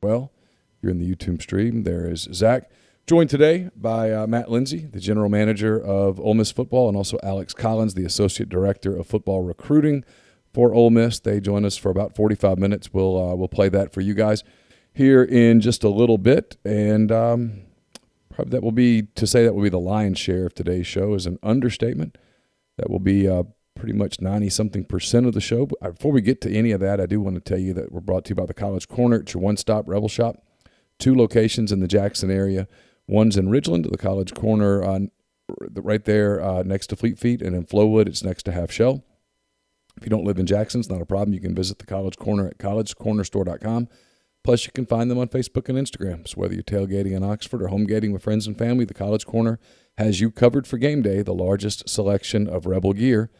well. You're in the YouTube stream. There is Zach, joined today by Matt Lindsey, the general manager of Ole Miss football, and also Alex Collins, the associate director of football recruiting for Ole Miss. They join us for about 45 minutes. We'll play that for you guys here in just a little bit, and probably that will be the lion's share of today's show is an understatement. That will be pretty much 90-something% of the show. But before we get to any of that, I do want to tell you that we're brought to you by the College Corner. It's your one-stop Rebel Shop. 2 locations in the Jackson area. One's in Ridgeland, the College Corner, right there next to Fleet Feet, and in Flowood, it's next to Half Shell. If you don't live in Jackson, it's not a problem. You can visit the College Corner at collegecornerstore.com. Plus, you can find them on Facebook and Instagram. So whether you're tailgating in Oxford or home gating with friends and family, the College Corner has you covered for game day, the largest selection of Rebel gear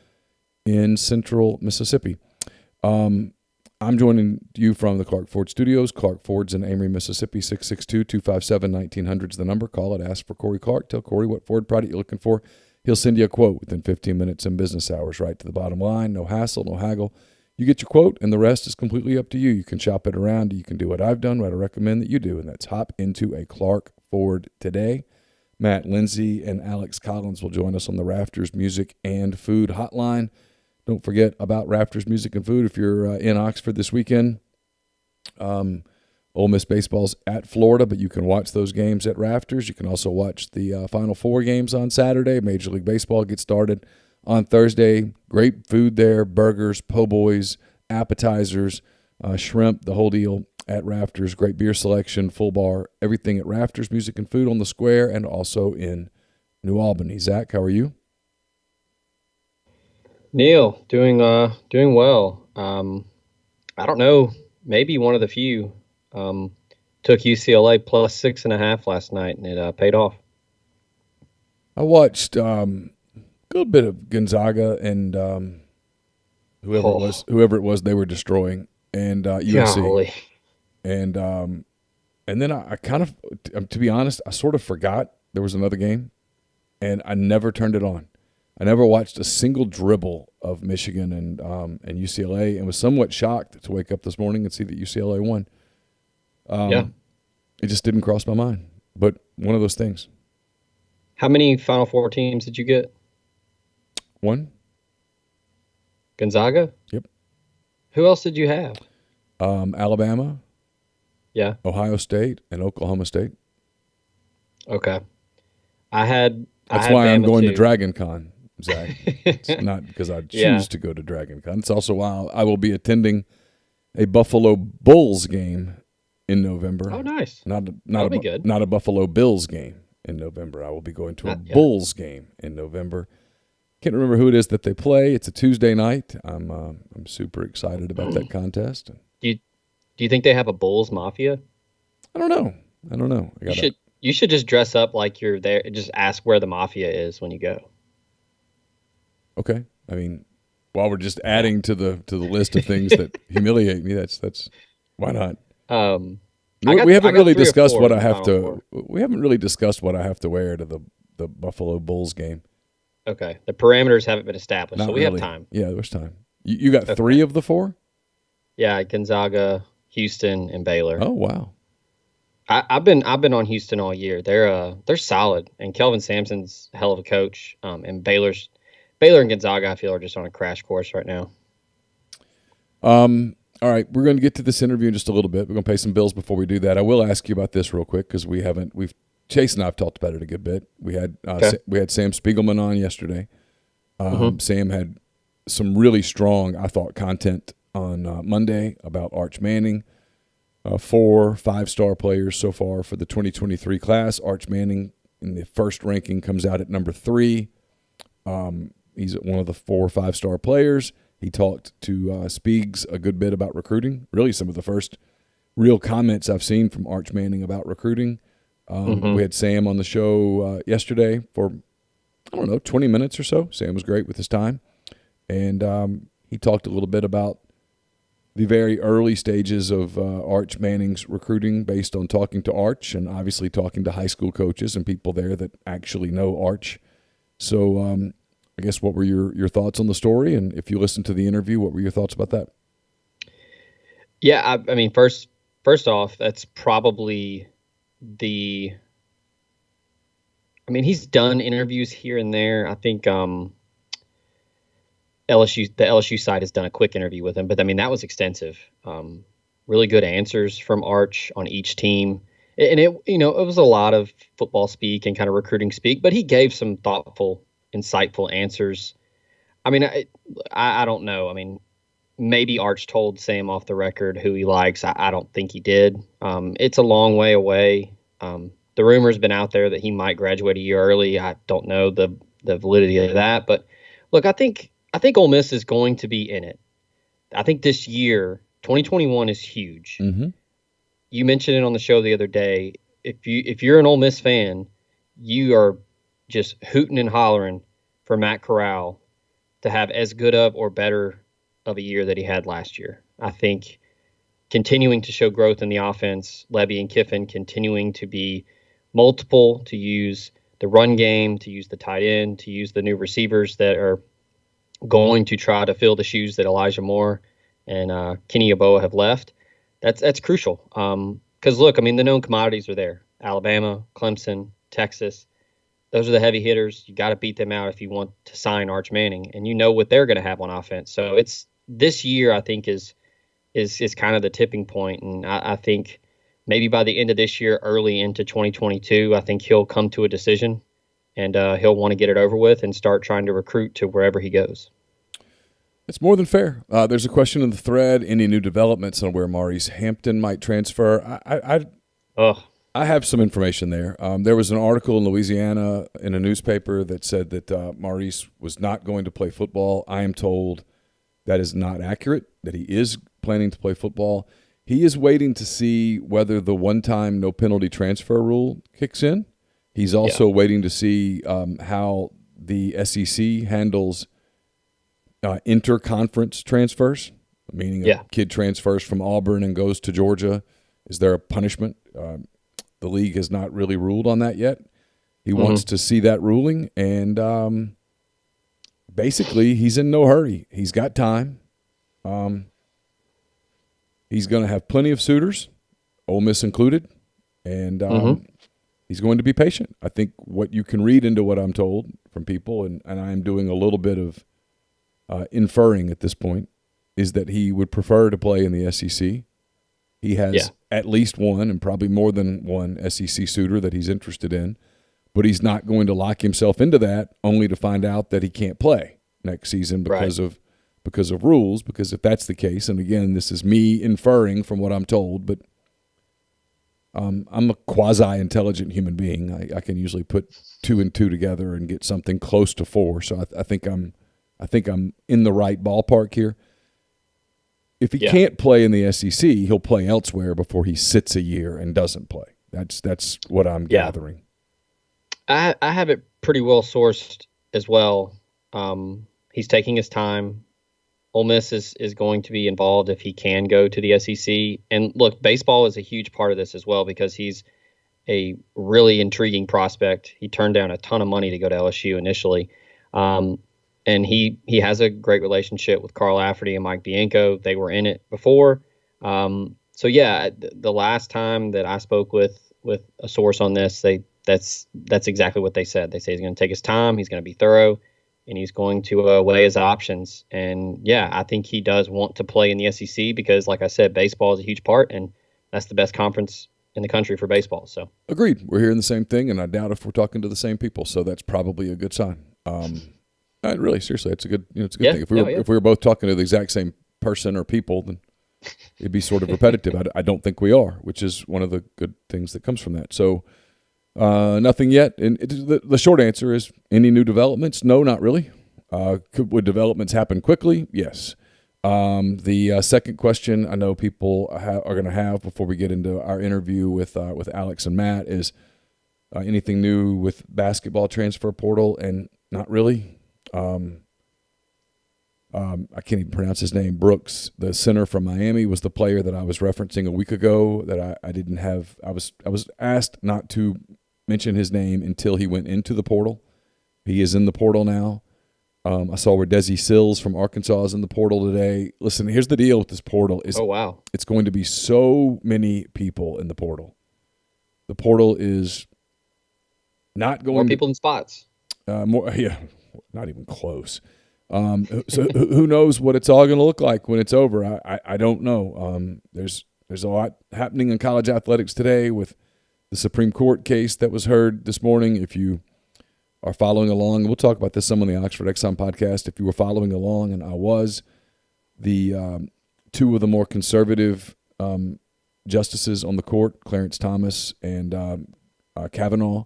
in central Mississippi. I'm joining you from the Clark Ford Studios. Clark Ford's in Amory, Mississippi. 662-257-1900 is the number. Call it. Ask for Corey Clark. Tell Corey what Ford product you're looking for. He'll send you a quote within 15 minutes in business hours, right to the bottom line. No hassle, no haggle. You get your quote, and the rest is completely up to you. You can shop it around. You can do what I've done, what I recommend that you do, and that's hop into a Clark Ford today. Matt Lindsey and Alex Collins will join us on the Rafters Music and Food Hotline. Don't forget about Rafters Music and Food if you're in Oxford this weekend. Ole Miss baseball's at Florida, but you can watch those games at Rafters. You can also watch the Final Four games on Saturday. Major League Baseball gets started on Thursday. Great food there, burgers, po' boys, appetizers, shrimp, the whole deal at Rafters. Great beer selection, full bar, everything at Rafters Music and Food on the Square and also in New Albany. Zach, how are you? Neal, doing well. I don't know, maybe one of the few. Took UCLA plus 6.5 last night, and it paid off. I watched a good bit of Gonzaga and whoever it was they were destroying, and USC. Golly. And then I kind of, to be honest, I sort of forgot there was another game, and I never turned it on. I never watched a single dribble of Michigan and UCLA, and was somewhat shocked to wake up this morning and see that UCLA won. It just didn't cross my mind, but one of those things. How many Final Four teams did you get? 1. Gonzaga? Yep. Who else did you have? Alabama, Yeah. Ohio State, and Oklahoma State. Okay. That's why I'm going to Dragon Con, Zach. It's not because I choose Yeah. to go to Dragon Con. It's also why I will be attending a Buffalo Bulls game in November. Oh, nice. Not a Buffalo Bills game in November. I will be going to a Bulls game in November. Can't remember who it is that they play. It's a Tuesday night. I'm super excited about that contest. Do you think they have a Bulls Mafia? I don't know. You should just dress up like you're there and just ask where the Mafia is when you go. Okay. I mean, while we're just adding to the list of things that humiliate me, that's why not? We haven't really discussed what I have to. We haven't really discussed what I have to wear to the Buffalo Bulls game. Okay, the parameters haven't been established, Not so we really. have time. Yeah, there's time. You got 3 of the 4? Yeah, Gonzaga, Houston, and Baylor. Oh wow. I've been on Houston all year. They're solid, and Kelvin Sampson's a hell of a coach. And Baylor and Gonzaga, I feel, are just on a crash course right now. All right, we're going to get to this interview in just a little bit. We're going to pay some bills before we do that. I will ask you about this real quick because Chase and I have talked about it a good bit. We had Sam Spiegelman on yesterday. Sam had some really strong, I thought, content on Monday about Arch Manning. 4 5-star players so far for the 2023 class. Arch Manning in the first ranking comes out at number 3. He's one of the 4 5-star players. He talked to Spiegs a good bit about recruiting. Really, some of the first real comments I've seen from Arch Manning about recruiting. We had Sam on the show yesterday for, 20 minutes or so. Sam was great with his time. And he talked a little bit about the very early stages of Arch Manning's recruiting based on talking to Arch and obviously talking to high school coaches and people there that actually know Arch. So I guess what were your thoughts on the story? And if you listened to the interview, what were your thoughts about that? Yeah, I mean, first first off, that's probably the. I mean, he's done interviews here and there. I think the LSU side has done a quick interview with him, but I mean that was extensive. Really good answers from Arch on each team, and it was a lot of football speak and kind of recruiting speak, but he gave some thoughtful, insightful answers. I mean, I don't know. I mean, maybe Arch told Sam off the record who he likes. I don't think he did. It's a long way away. The rumor's been out there that he might graduate a year early. I don't know the validity of that, but look, I think Ole Miss is going to be in it. I think this year, 2021, is huge. Mm-hmm. You mentioned it on the show the other day. If you're an Ole Miss fan, you are just hooting and hollering for Matt Corral to have as good of or better of a year that he had last year. I think continuing to show growth in the offense, Lebby and Kiffin continuing to be multiple, to use the run game, to use the tight end, to use the new receivers that are going to try to fill the shoes that Elijah Moore and Kenny Yeboah have left. That's crucial. Because look, I mean, the known commodities are there. Alabama, Clemson, Texas. Those are the heavy hitters. You got to beat them out if you want to sign Arch Manning, and you know what they're going to have on offense. So it's this year, I think, is kind of the tipping point, and I think maybe by the end of this year, early into 2022, I think he'll come to a decision, and he'll want to get it over with and start trying to recruit to wherever he goes. It's more than fair. There's a question in the thread. Any new developments on where Maurice Hampton might transfer? I have some information there. There was an article in Louisiana in a newspaper that said that Maurice was not going to play football. I am told that is not accurate, that he is planning to play football. He is waiting to see whether the one-time no-penalty transfer rule kicks in. He's also waiting to see how the SEC handles interconference transfers, meaning a kid transfers from Auburn and goes to Georgia. Is there a punishment? The league has not really ruled on that yet. He wants to see that ruling, and basically he's in no hurry. He's got time. He's going to have plenty of suitors, Ole Miss included, and he's going to be patient. I think what you can read into what I'm told from people, and I am doing a little bit of inferring at this point, is that he would prefer to play in the SEC. He has at least one and probably more than one SEC suitor that he's interested in, but he's not going to lock himself into that only to find out that he can't play next season because of rules. Because if that's the case, and again, this is me inferring from what I'm told, but I'm a quasi-intelligent human being. I can usually put 2 and 2 together and get something close to 4. So I think I'm in the right ballpark here. If he can't play in the SEC, he'll play elsewhere before he sits a year and doesn't play. That's what I'm gathering. I have it pretty well sourced as well. He's taking his time. Ole Miss is going to be involved if he can go to the SEC. And look, baseball is a huge part of this as well because he's a really intriguing prospect. He turned down a ton of money to go to LSU initially. And he has a great relationship with Carl Lafferty and Mike Bianco. They were in it before. So yeah, the last time that I spoke with a source on this, that's exactly what they said. They say he's going to take his time, he's going to be thorough, and he's going to weigh his options. And yeah, I think he does want to play in the SEC because, like I said, baseball is a huge part, and that's the best conference in the country for baseball. So agreed. We're hearing the same thing, and I doubt if we're talking to the same people. So that's probably a good sign. Really, seriously, it's a good thing. If we were both talking to the exact same person or people, then it'd be sort of repetitive. I don't think we are, which is one of the good things that comes from that. So nothing yet. And the short answer is any new developments? No, not really. Would developments happen quickly? Yes. The second question I know people are going to have before we get into our interview with Alex and Matt is anything new with basketball transfer portal, and not really. I can't even pronounce his name. Brooks, the center from Miami, was the player that I was referencing a week ago that I didn't have. I was asked not to mention his name until he went into the portal. He is in the portal now. I saw where Desi Sills from Arkansas is in the portal today. Listen, here's the deal with this portal. Oh, wow. It's going to be so many people in the portal. The portal is not going more people in spots. Yeah, not even close. So who knows what it's all going to look like when it's over? I don't know. There's a lot happening in college athletics today with the Supreme Court case that was heard this morning. If you are following along, we'll talk about this some on the Oxford Exxon podcast. If you were following along, and I was, the two of the more conservative justices on the court, Clarence Thomas and Kavanaugh,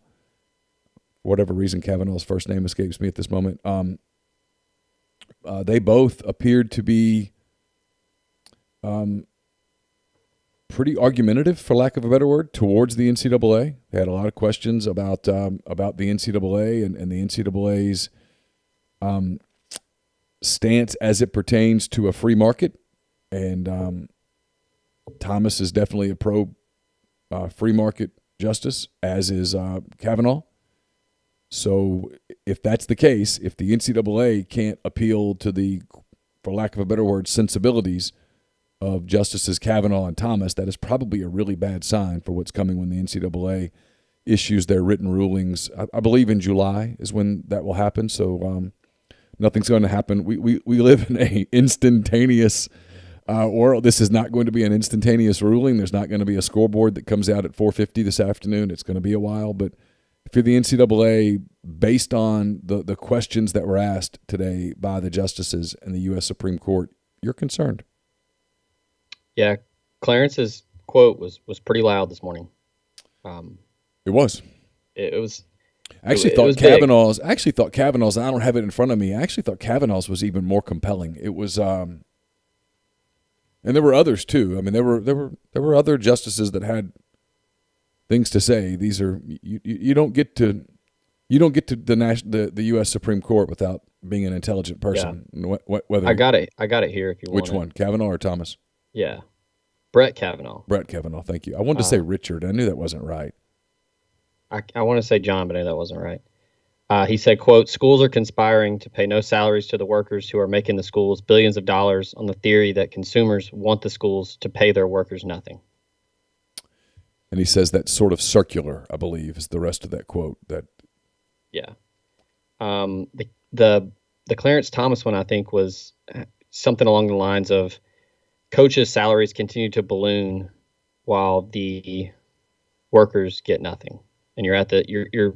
for whatever reason Kavanaugh's first name escapes me at this moment, they both appeared to be pretty argumentative, for lack of a better word, towards the NCAA. They had a lot of questions about the NCAA and the NCAA's stance as it pertains to a free market. And Thomas is definitely a pro free market justice, as is Kavanaugh. So if that's the case, if the NCAA can't appeal to the, for lack of a better word, sensibilities of Justices Kavanaugh and Thomas, that is probably a really bad sign for what's coming when the NCAA issues their written rulings. I believe in July is when that will happen. So nothing's going to happen. We live in a instantaneous world. This is not going to be an instantaneous ruling. There's not going to be a scoreboard that comes out at 4:50 this afternoon. It's going to be a while. But if you're the NCAA, based on the questions that were asked today by the justices in the U.S. Supreme Court, you're concerned. Yeah, Clarence's quote was pretty loud this morning. It was. It was. I actually thought Kavanaugh's. And I don't have it in front of me. I actually thought Kavanaugh's was even more compelling. It was, and there were others too. I mean, there were other justices that had things to say. These are you don't get to the U.S. Supreme Court without being an intelligent person. Yeah. Whether I got it here if you want. Which one, Kavanaugh or Thomas? Yeah, Brett Kavanaugh. Brett Kavanaugh. Thank you. I wanted to say Richard. I knew that wasn't right. I want to say John, but I knew that wasn't right. He said, quote, "Schools are conspiring to pay no salaries to the workers who are making the schools billions of dollars on the theory that consumers want the schools to pay their workers nothing." And he says that's sort of circular, I believe, is the rest of that quote. Yeah. The Clarence Thomas one, I think, was something along the lines of coaches' salaries continue to balloon while the workers get nothing. And your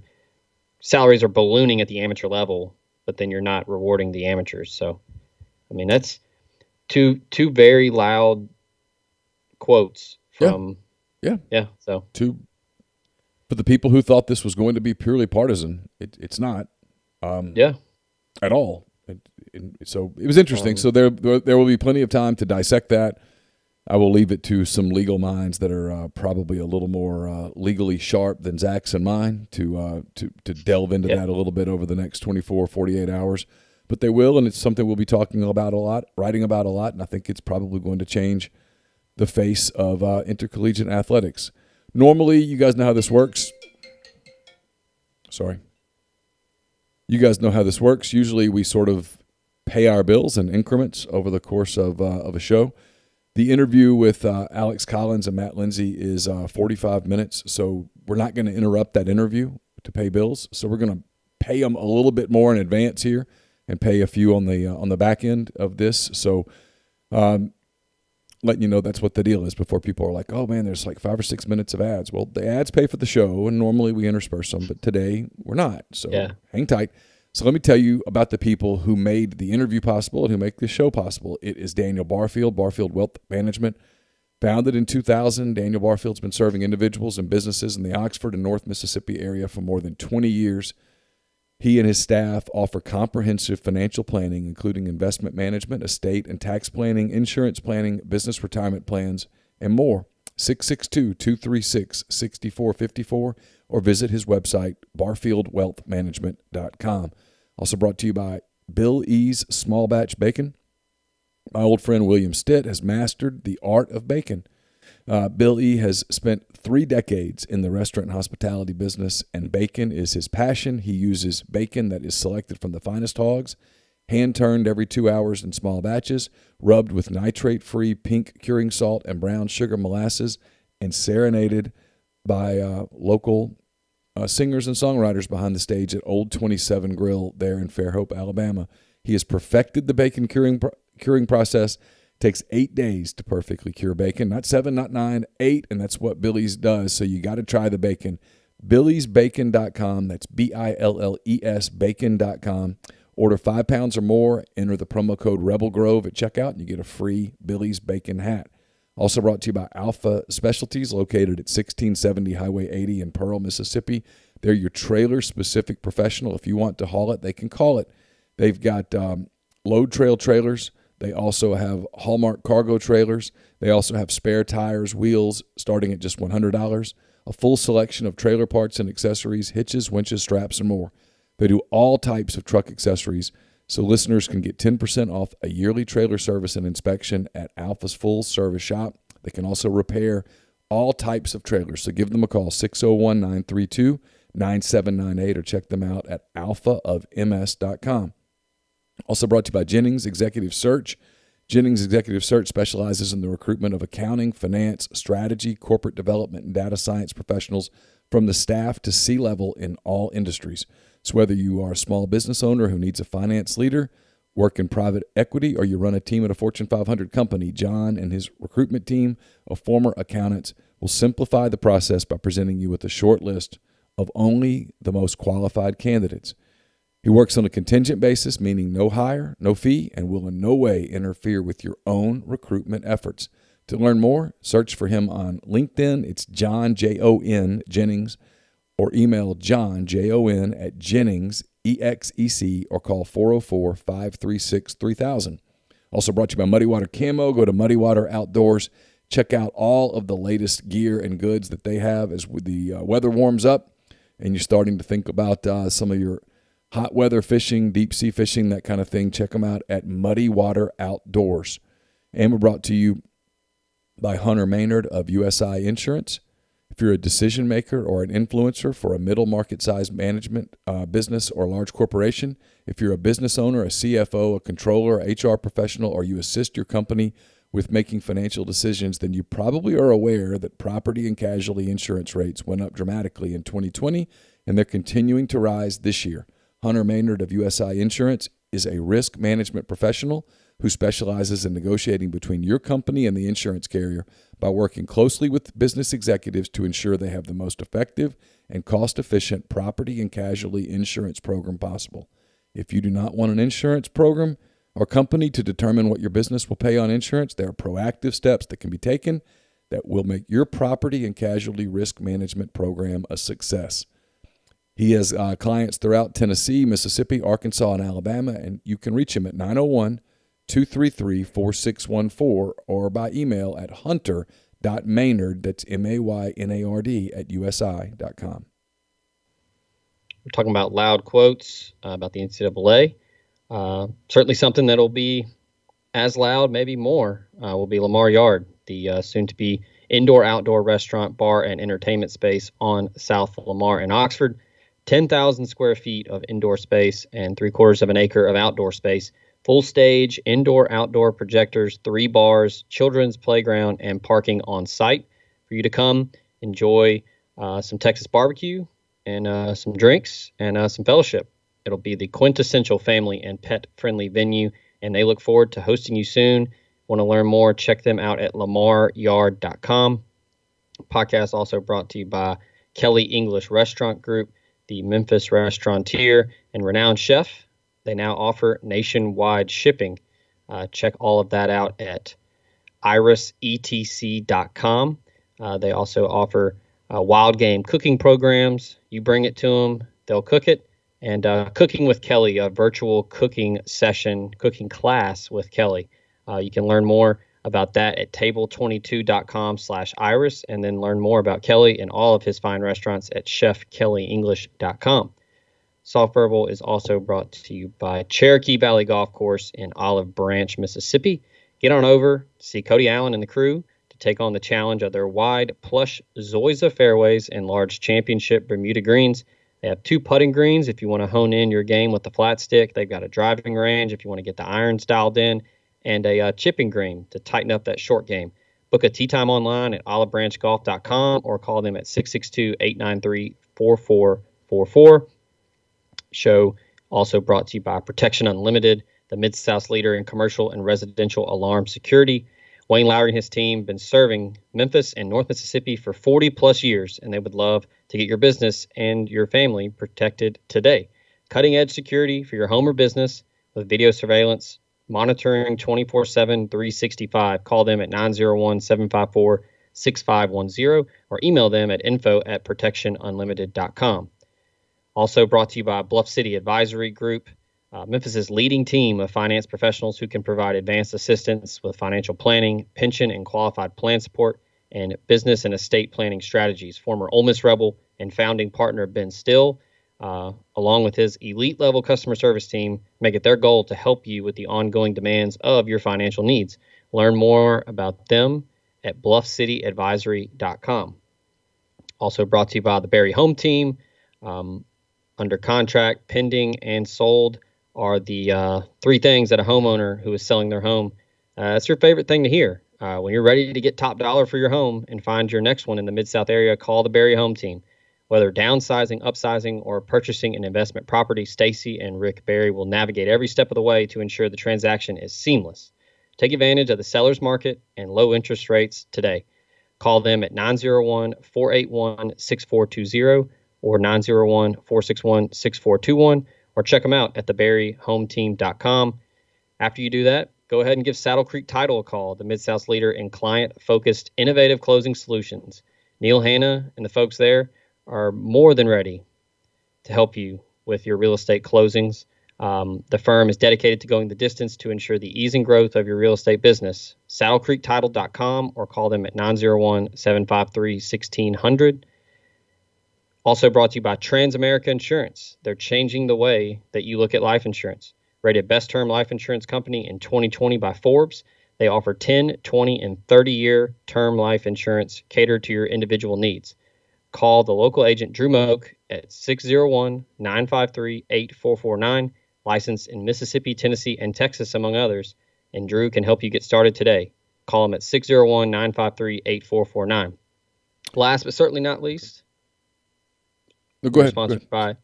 salaries are ballooning at the amateur level, but then you're not rewarding the amateurs. So, I mean, that's two very loud quotes from yeah. So for the people who thought this was going to be purely partisan, it's not. At all. So it was interesting. So there will be plenty of time to dissect that. I will leave it to some legal minds that are probably a little more legally sharp than Zach's and mine to delve into that a little bit over the next 24, 48 hours. But they will, and it's something we'll be talking about a lot, writing about a lot, and I think it's probably going to change the face of intercollegiate athletics. Normally, you guys know how this works. Sorry. You guys know how this works. Usually we sort of pay our bills in increments over the course of a show. The interview with Alex Collins and Matt Lindsey is 45 minutes, so we're not going to interrupt that interview to pay bills. So we're going to pay them a little bit more in advance here and pay a few on the back end of this. So letting you know that's what the deal is before people are like, oh, man, there's like 5 or 6 minutes of ads. Well, the ads pay for the show, and normally we intersperse them, but today we're not. So hang tight. So let me tell you about the people who made the interview possible and who make this show possible. It is Daniel Barfield, Barfield Wealth Management. Founded in 2000, Daniel Barfield's been serving individuals and businesses in the Oxford and North Mississippi area for more than 20 years. He and his staff offer comprehensive financial planning, including investment management, estate and tax planning, insurance planning, business retirement plans, and more. 662-236-6454 or visit his website, barfieldwealthmanagement.com. Also brought to you by Bill E's Small Batch Bacon. My old friend William Stitt has mastered the art of bacon. Bill E. has spent 3 decades in the restaurant and hospitality business, and bacon is his passion. He uses bacon that is selected from the finest hogs hand-turned every 2 hours in small batches, rubbed with nitrate-free pink curing salt and brown sugar molasses, and serenaded by local singers and songwriters behind the stage at Old 27 Grill there in Fairhope, Alabama. He has perfected the bacon curing process. It takes 8 days to perfectly cure bacon. Not 7, not 9, 8, and that's what Billy's does. So you got to try the bacon. BillysBacon.com. That's BILLES bacon.com. Order 5 pounds or more. Enter the promo code Rebel Grove at checkout, and you get a free Billy's Bacon hat. Also brought to you by Alpha Specialties, located at 1670 Highway 80 in Pearl, Mississippi. They're your trailer-specific professional. If you want to haul it, they can call it. They've got load trail trailers. They also have Hallmark cargo trailers. They also have spare tires, wheels, starting at just $100. A full selection of trailer parts and accessories, hitches, winches, straps, and more. They do all types of truck accessories, so listeners can get 10% off a yearly trailer service and inspection at Alpha's full service shop. They can also repair all types of trailers, so give them a call, 601-932-9798, or check them out at alphaofms.com. Also brought to you by Jennings Executive Search. Jennings Executive Search specializes in the recruitment of accounting, finance, strategy, corporate development, and data science professionals from the staff to C-level in all industries. So whether you are a small business owner who needs a finance leader, work in private equity, or you run a team at a Fortune 500 company, John and his recruitment team of former accountants will simplify the process by presenting you with a short list of only the most qualified candidates. He works on a contingent basis, meaning no hire, no fee, and will in no way interfere with your own recruitment efforts. To learn more, search for him on LinkedIn. It's John, Jon, Jennings, or email John, Jon, at Jennings, EXEC, or call 404-536-3000. Also brought to you by Muddy Water Camo. Go to Muddy Water Outdoors. Check out all of the latest gear and goods that they have as the weather warms up and you're starting to think about some of your hot weather fishing, deep sea fishing, that kind of thing. Check them out at Muddy Water Outdoors. And we're brought to you by Hunter Maynard of USI Insurance. If you're a decision maker or an influencer for a middle market size management business or large corporation, if you're a business owner, a CFO, a controller, HR professional, or you assist your company with making financial decisions, then you probably are aware that property and casualty insurance rates went up dramatically in 2020, and they're continuing to rise this year. Hunter Maynard of USI Insurance is a risk management professional who specializes in negotiating between your company and the insurance carrier by working closely with business executives to ensure they have the most effective and cost-efficient property and casualty insurance program possible. If you do not want an insurance program or company to determine what your business will pay on insurance, there are proactive steps that can be taken that will make your property and casualty risk management program a success. He has clients throughout Tennessee, Mississippi, Arkansas, and Alabama, and you can reach him at 901-233-4614 or by email at hunter.maynard, that's MAYNARD, at USI.com. We're talking about loud quotes about the NCAA. Certainly something that'll be as loud, maybe more, will be Lamar Yard, the soon-to-be indoor-outdoor restaurant, bar, and entertainment space on South Lamar in Oxford. 10,000 square feet of indoor space and 3/4 of an acre of outdoor space. Full stage, indoor-outdoor projectors, 3 bars, children's playground, and parking on site for you to come enjoy some Texas barbecue and some drinks and some fellowship. It'll be the quintessential family and pet-friendly venue, and they look forward to hosting you soon. Want to learn more? Check them out at lamaryard.com. Podcast also brought to you by Kelly English Restaurant Group, the Memphis restaurateur and renowned chef. They now offer nationwide shipping. Check all of that out at irisetc.com. They also offer wild game cooking programs. You bring it to them, they'll cook it. And Cooking with Kelly, a virtual cooking session, cooking class with Kelly. You can learn more about that at table22.com/iris, and then learn more about Kelly and all of his fine restaurants at chefkellyenglish.com. Soft Verbal is also brought to you by Cherokee Valley Golf Course in Olive Branch, Mississippi. Get on over to see Cody Allen and the crew to take on the challenge of their wide, plush Zoysia fairways and large championship Bermuda greens. They have 2 putting greens if you want to hone in your game with the flat stick. They've got a driving range if you want to get the irons dialed in, and a chipping green to tighten up that short game. Book a tee time online at olivebranchgolf.com or call them at 662-893-4444. Show also brought to you by Protection Unlimited, the Mid-South leader in commercial and residential alarm security. Wayne Lowry and his team been serving Memphis and North Mississippi for 40-plus years, and they would love to get your business and your family protected today. Cutting-edge security for your home or business with video surveillance, monitoring 24/7, 365. Call them at 901-754-6510 or email them at info@protectionunlimited.com. Also brought to you by Bluff City Advisory Group, Memphis's leading team of finance professionals who can provide advanced assistance with financial planning, pension and qualified plan support, and business and estate planning strategies. Former Ole Miss Rebel and founding partner Ben Still, along with his elite level customer service team, make it their goal to help you with the ongoing demands of your financial needs. Learn more about them at bluffcityadvisory.com. Also brought to you by the Barry Home Team. Under contract, pending, and sold are the 3 things that a homeowner who is selling their home, that's your favorite thing to hear. When you're ready to get top dollar for your home and find your next one in the Mid-South area, call the Barry Home Team. Whether downsizing, upsizing, or purchasing an investment property, Stacy and Rick Barry will navigate every step of the way to ensure the transaction is seamless. Take advantage of the seller's market and low interest rates today. Call them at 901-481-6420 or 901-461-6421, or check them out at thebarryhometeam.com. After you do that, go ahead and give Saddle Creek Title a call, the Mid-South's leader in client-focused, innovative closing solutions. Neal Hanna and the folks there are more than ready to help you with your real estate closings. The firm is dedicated to going the distance to ensure the ease and growth of your real estate business. SaddleCreekTitle.com or call them at 901-753-1600. Also brought to you by Transamerica Insurance. They're changing the way that you look at life insurance. Rated best term life insurance company in 2020 by Forbes. They offer 10, 20, and 30-year term life insurance catered to your individual needs. Call the local agent Drew Moak at 601-953-8449, licensed in Mississippi, Tennessee, and Texas, among others, and Drew can help you get started today. Call him at 601-953-8449. Last but certainly not least, Go ahead. Sponsored by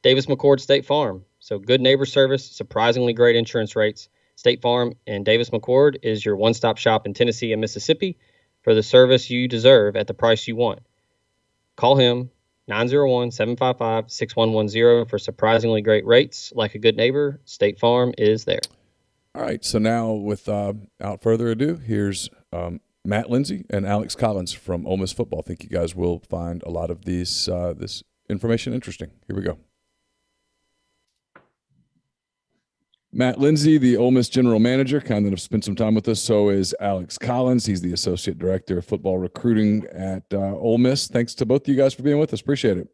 Davis McCord State Farm. So good neighbor service, surprisingly great insurance rates. State Farm and Davis McCord is your one-stop shop in Tennessee and Mississippi for the service you deserve at the price you want. Call him 901-755-6110 for surprisingly great rates. Like a good neighbor, State Farm is there. All right, so now without further ado, here's Matt Lindsey and Alex Collins from Ole Miss football. I think you guys will find a lot of this information interesting. Here we go. Matt Lindsey, the Ole Miss general manager, kind of spent some time with us. So is Alex Collins. He's the associate director of football recruiting at Ole Miss. Thanks to both of you guys for being with us. Appreciate it.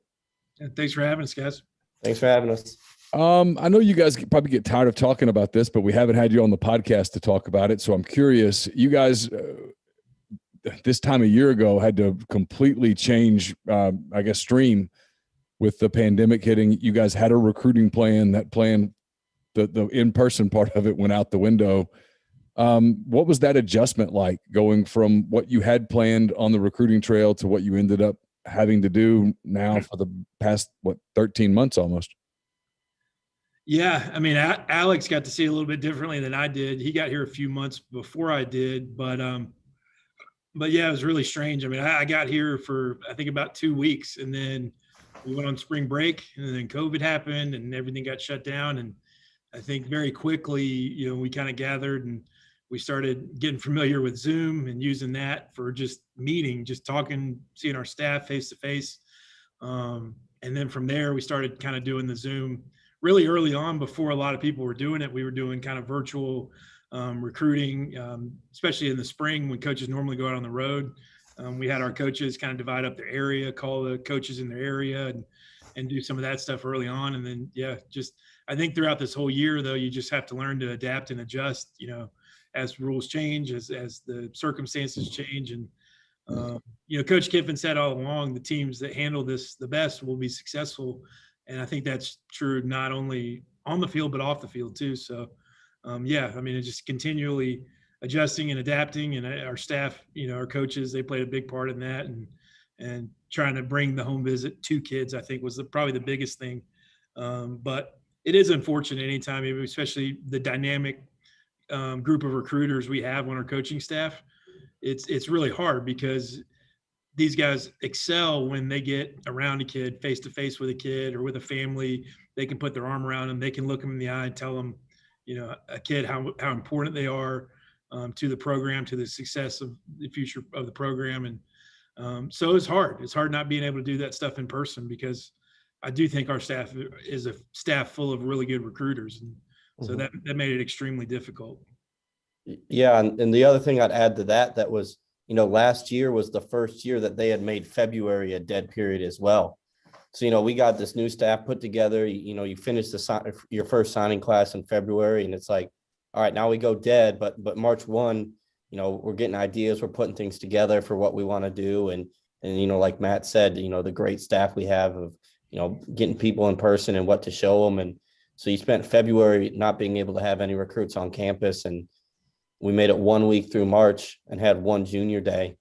Yeah, thanks for having us, guys. Thanks for having us. I know you guys probably get tired of talking about this, but we haven't had you on the podcast to talk about it. So I'm curious, you guys this time a year ago had to completely change, stream with the pandemic hitting. You guys had a recruiting plan. That plan, the in-person part of it went out the window. What was that adjustment like, going from what you had planned on the recruiting trail to what you ended up having to do now for the past, 13 months almost? Yeah, I mean, Alex got to see it a little bit differently than I did. He got here a few months before I did, but yeah, it was really strange. I mean, I got here for, I think, about 2 weeks, and then we went on spring break, and then COVID happened and everything got shut down. And I think very quickly, we kind of gathered and we started getting familiar with Zoom and using that for just meeting, just talking, seeing our staff face to face. And then from there, we started kind of doing the Zoom really early on. Before a lot of people were doing it, we were doing kind of virtual recruiting, especially in the spring when coaches normally go out on the road. We had our coaches kind of divide up their area, call the coaches in their area and do some of that stuff early on. And then, I think throughout this whole year, though, you just have to learn to adapt and adjust, as rules change, as the circumstances change. And Coach Kiffin said all along, the teams that handle this the best will be successful. And I think that's true not only on the field, but off the field too. So, it's just continually adjusting and adapting. And our staff, our coaches, they played a big part in that. And trying to bring the home visit to kids, I think, was probably the biggest thing. But it is unfortunate anytime, especially the dynamic group of recruiters we have on our coaching staff. It's really hard because these guys excel when they get around a kid, face to face with a kid or with a family. They can put their arm around them. They can look them in the eye and tell them, a kid how important they are to the program, to the success of the future of the program. And so it's hard. It's hard not being able to do that stuff in person, because I do think our staff is a staff full of really good recruiters. And so that made it extremely difficult. Yeah. And the other thing I'd add to that was, last year was the first year that they had made February a dead period as well. So, we got this new staff put together, you finish your first signing class in February, and it's like, all right, now we go dead, but March 1, we're getting ideas, we're putting things together for what we want to do. And, like Matt said, the great staff we have of, getting people in person and what to show them. And so you spent February not being able to have any recruits on campus, and we made it 1 week through March and had one junior day,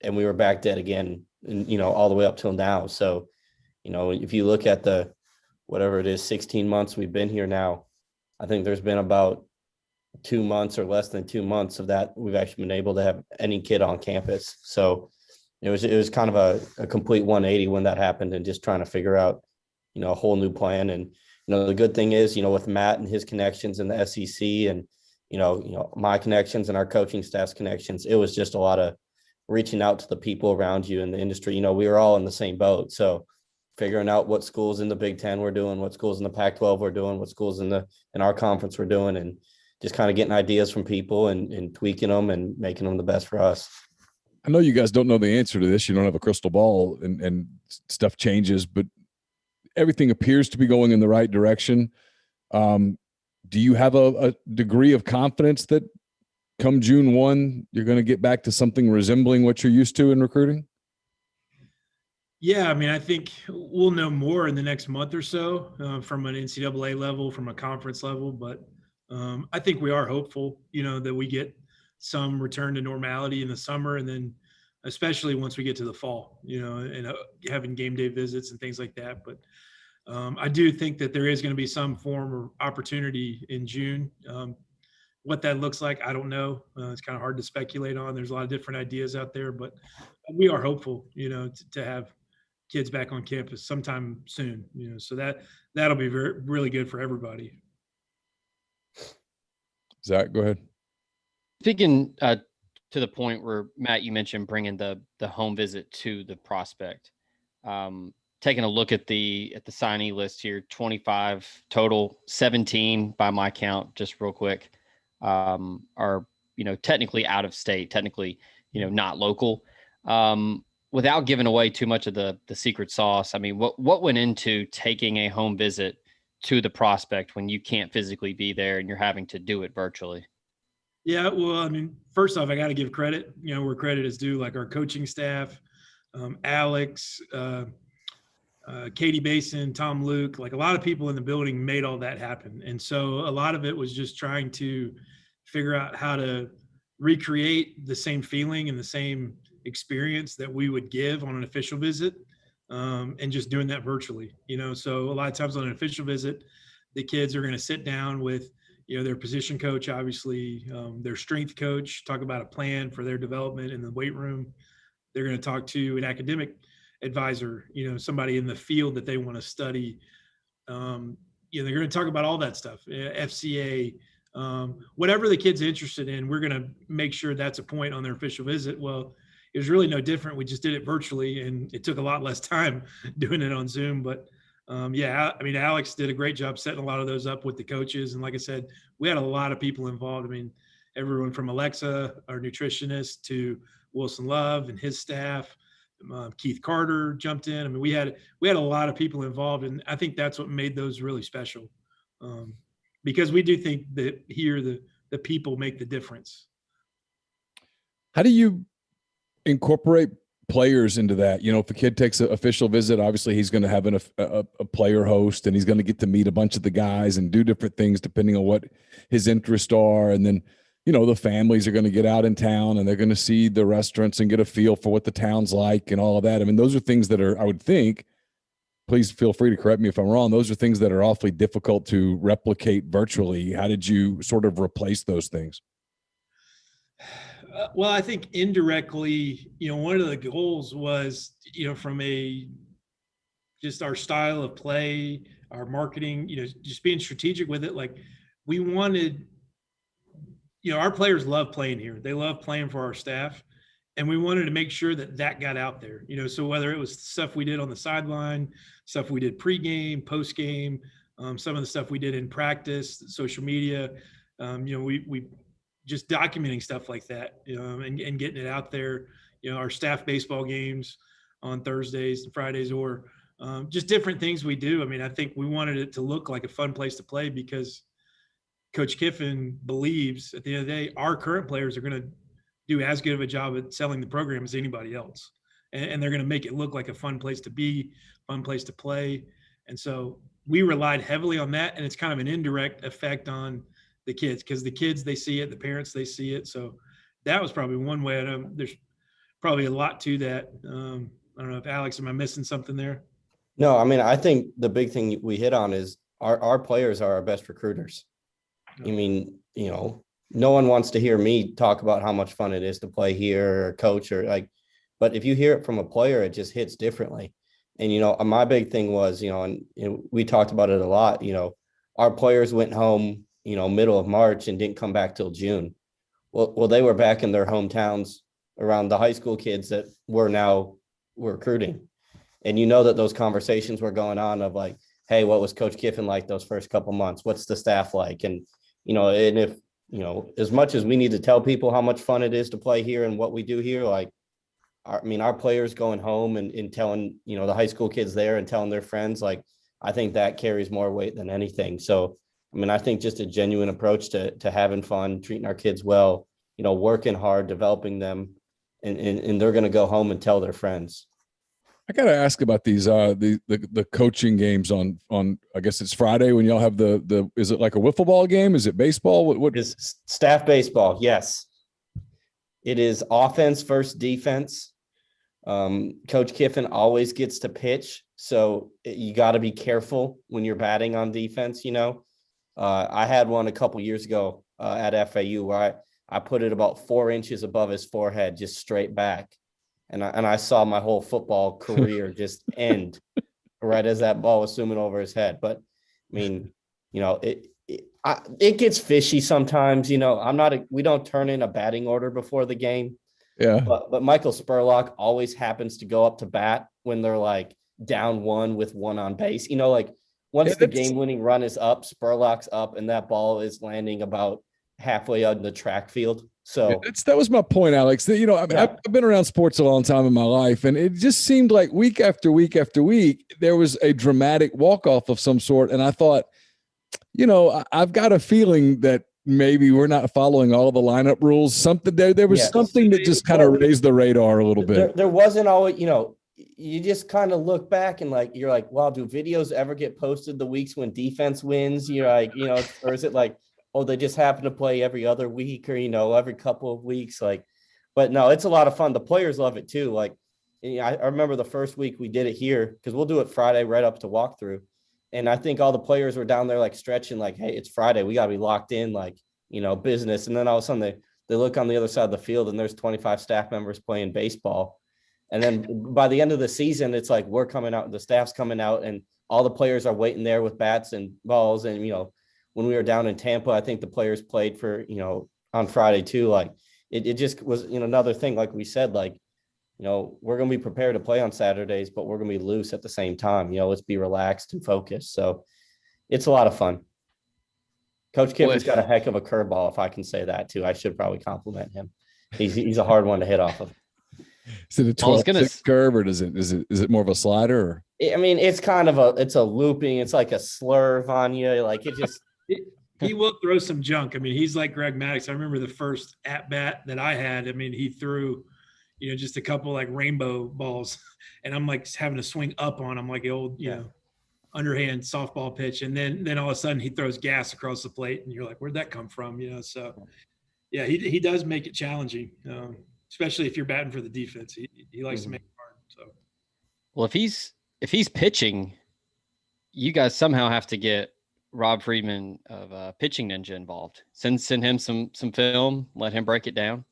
and we were back dead again, and, all the way up till now. So, if you look at the, whatever it is, 16 months we've been here now, I think there's been about 2 months or less than 2 months of that we've actually been able to have any kid on campus. So it was kind of a complete 180 when that happened, and just trying to figure out, a whole new plan. And, the good thing is, with Matt and his connections in the SEC, and, my connections and our coaching staff's connections, it was just a lot of reaching out to the people around you in the industry. We were all in the same boat. So figuring out what schools in the Big Ten were doing, what schools in the Pac-12 were doing, what schools in our conference were doing, and just kind of getting ideas from people and tweaking them and making them the best for us. I know you guys don't know the answer to this. You don't have a crystal ball, and stuff changes, but everything appears to be going in the right direction. Do you have a degree of confidence that come June 1, you're going to get back to something resembling what you're used to in recruiting? Yeah, I think we'll know more in the next month or so from an NCAA level, from a conference level. But I think we are hopeful, that we get some return to normality in the summer, and then especially once we get to the fall, and having game day visits and things like that. But I do think that there is going to be some form of opportunity in June. What that looks like, I don't know. It's kind of hard to speculate on. There's a lot of different ideas out there, but we are hopeful, to have kids back on campus sometime soon, so that'll be really good for everybody. Zach, go ahead. Speaking to the point where, Matt, you mentioned bringing the home visit to the prospect. Taking a look at the signee list here, 25 total, 17 by my count, just real quick, are, technically out of state, technically, not local. Without giving away too much of the secret sauce, what went into taking a home visit to the prospect when you can't physically be there and you're having to do it virtually? Yeah, well, first off, I got to give credit, where credit is due, like our coaching staff, Alex, Katie Basin, Tom Luke, like a lot of people in the building made all that happen. And so a lot of it was just trying to figure out how to recreate the same feeling and the same experience that we would give on an official visit, and just doing that virtually, so a lot of times on an official visit, the kids are going to sit down with, their position coach, obviously, their strength coach, talk about a plan for their development in the weight room. They're going to talk to an academic advisor, somebody in the field that they want to study. They're going to talk about all that stuff, FCA, whatever the kid's interested in. We're going to make sure that's a point on their official visit. Well, it was really no different. We just did it virtually, and it took a lot less time doing it on Zoom. But Alex did a great job setting a lot of those up with the coaches. And like I said, we had a lot of people involved. Everyone from Alexa, our nutritionist, to Wilson Love and his staff. Keith Carter jumped in. We had a lot of people involved, and I think that's what made those really special, because we do think that here the people make the difference. How do you incorporate players into that? You know, if a kid takes an official visit, obviously he's going to have a player host, and he's going to get to meet a bunch of the guys and do different things depending on what his interests are. And then, you know, the families are going to get out in town and they're going to see the restaurants and get a feel for what the town's like and all of that. I mean, those are things that are, I would think, please feel free to correct me if I'm wrong, those are things that are awfully difficult to replicate virtually. How did you sort of replace those things? Well, I think indirectly, you know, one of the goals was, you know, from just our style of play, our marketing, you know, just being strategic with it. Like we wanted, you know, our players love playing here. They love playing for our staff. And we wanted to make sure that got out there, you know, so whether it was stuff we did on the sideline, stuff we did pregame, postgame, some of the stuff we did in practice, social media, you know, we just documenting stuff like that, you know, and getting it out there, you know, our staff baseball games on Thursdays and Fridays, or just different things we do. I mean, I think we wanted it to look like a fun place to play because Coach Kiffin believes at the end of the day, our current players are going to do as good of a job at selling the program as anybody else. And they're going to make it look like a fun place to be, fun place to play. And so we relied heavily on that. And it's kind of an indirect effect on the kids because the kids, they see it, the parents, they see it. So that was probably one way. There's probably a lot to that. I don't know if Alex, am I missing something there? No, I mean, I think the big thing we hit on is our players are our best recruiters. I mean, you know, no one wants to hear me talk about how much fun it is to play here or coach or like, but if you hear it from a player, it just hits differently. And, you know, my big thing was, you know, and we talked about it a lot, you know, our players went home, you know, middle of March and didn't come back till June. Well, they were back in their hometowns around the high school kids that we're now recruiting. And you know that those conversations were going on of like, hey, what was Coach Kiffin like those first couple months? What's the staff like? And, you know, and if, you know, as much as we need to tell people how much fun it is to play here and what we do here, like, our players going home and telling, you know, the high school kids there and telling their friends, like, I think that carries more weight than anything. So, I mean, I think just a genuine approach to having fun, treating our kids well, you know, working hard, developing them, and they're going to go home and tell their friends. I got to ask about these the coaching games on I guess it's Friday when y'all have the is it like a wiffle ball game? Is it baseball? What is staff baseball? Yes. It is offense versus defense. Coach Kiffin always gets to pitch, so you got to be careful when you're batting on defense, you know. I had one a couple years ago at FAU where I put it about 4 inches above his forehead, just straight back. And I saw my whole football career just end right as that ball was zooming over his head. But I mean, you know, it gets fishy sometimes. You know, we don't turn in a batting order before the game. Yeah. But Michael Spurlock always happens to go up to bat when they're like down one with one on base. You know, like once the game-winning run is up, Spurlock's up, and that ball is landing about halfway on the track field. So that was my point, Alex. That, you know, I've been around sports a long time in my life, and it just seemed like week after week after week, there was a dramatic walk-off of some sort. And I thought, you know, I've got a feeling that maybe we're not following all the lineup rules. Something there was something that just kind of raised the radar a little bit. There wasn't always, you know, you just kind of look back and like, you're like, wow, do videos ever get posted the weeks when defense wins? You're like, you know, or is it like, oh, they just happen to play every other week or, you know, every couple of weeks. Like, but no, it's a lot of fun. The players love it too. Like, you know, I remember the first week we did it here because we'll do it Friday right up to walkthrough. And I think all the players were down there like stretching like, hey, it's Friday. We got to be locked in, like, you know, business. And then all of a sudden they look on the other side of the field and there's 25 staff members playing baseball. And then by the end of the season, it's like we're coming out, the staff's coming out, and all the players are waiting there with bats and balls. And, you know, when we were down in Tampa, I think the players played for, you know, on Friday too. Like it just was, you know, another thing, like we said, like, you know, we're going to be prepared to play on Saturdays, but we're going to be loose at the same time. You know, let's be relaxed and focused. So it's a lot of fun. Coach Kiffin's got a heck of a curveball, if I can say that too. I should probably compliment him. He's a hard one to hit off of. Is it a 12-6 curve, or is it more of a slider? Or? I mean, it's kind of it's a looping. It's like a slurve on you. Like it just. He will throw some junk. I mean, he's like Greg Maddox. I remember the first at bat that I had. I mean, he threw, just a couple like rainbow balls, and I'm like having to swing up on him like the old, underhand softball pitch. And then all of a sudden he throws gas across the plate and you're like, where'd that come from? So yeah, he does make it challenging, especially if you're batting for the defense. He likes to make it hard. So, well, if he's pitching, you guys somehow have to get Rob Friedman of Pitching Ninja involved. Send him some film, let him break it down.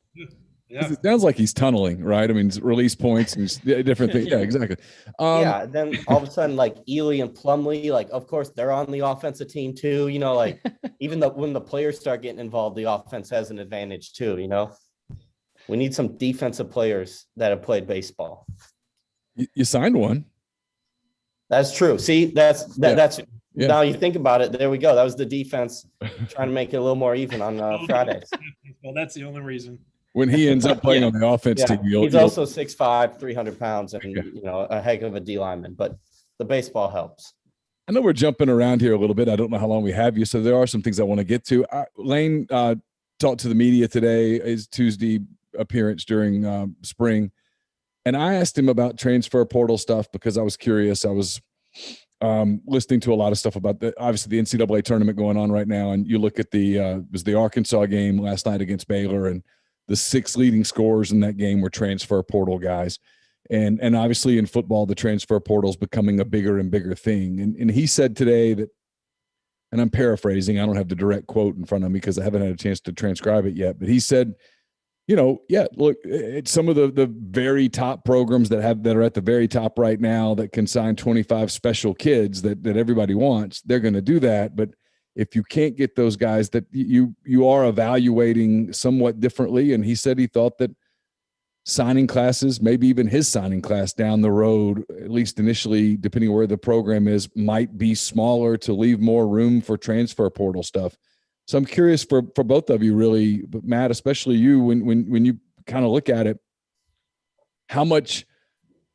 Yeah. It sounds like he's tunneling, right? I mean, release points and different things. Yeah, exactly. Then all of a sudden, like Ely and Plumlee, like, of course, they're on the offensive team too. Like even when the players start getting involved, the offense has an advantage too. We need some defensive players that have played baseball. You signed one. That's true. See, that's now you think about it. There we go. That was the defense trying to make it a little more even on Fridays. Well, that's the only reason. When he ends up playing on the offense team, he's also 6'5", 300 pounds, and a heck of a D lineman. But the baseball helps. I know we're jumping around here a little bit. I don't know how long we have you, so there are some things I want to get to. Lane talked to the media today, his Tuesday appearance during spring, and I asked him about transfer portal stuff because I was curious. I was listening to a lot of stuff about obviously the NCAA tournament going on right now, and you look at was the Arkansas game last night against Baylor, and the 6 leading scorers in that game were transfer portal guys. And obviously in football, the transfer portal is becoming a bigger and bigger thing. And he said today that, and I'm paraphrasing, I don't have the direct quote in front of me because I haven't had a chance to transcribe it yet, but he said, look, it's some of the very top programs that are at the very top right now that can sign 25 special kids that everybody wants. They're going to do that. But if you can't get those guys, that you are evaluating somewhat differently. And he said he thought that signing classes, maybe even his signing class down the road, at least initially, depending where the program is, might be smaller to leave more room for transfer portal stuff. So I'm curious for both of you, really, but Matt, especially you, when you kind of look at it, how much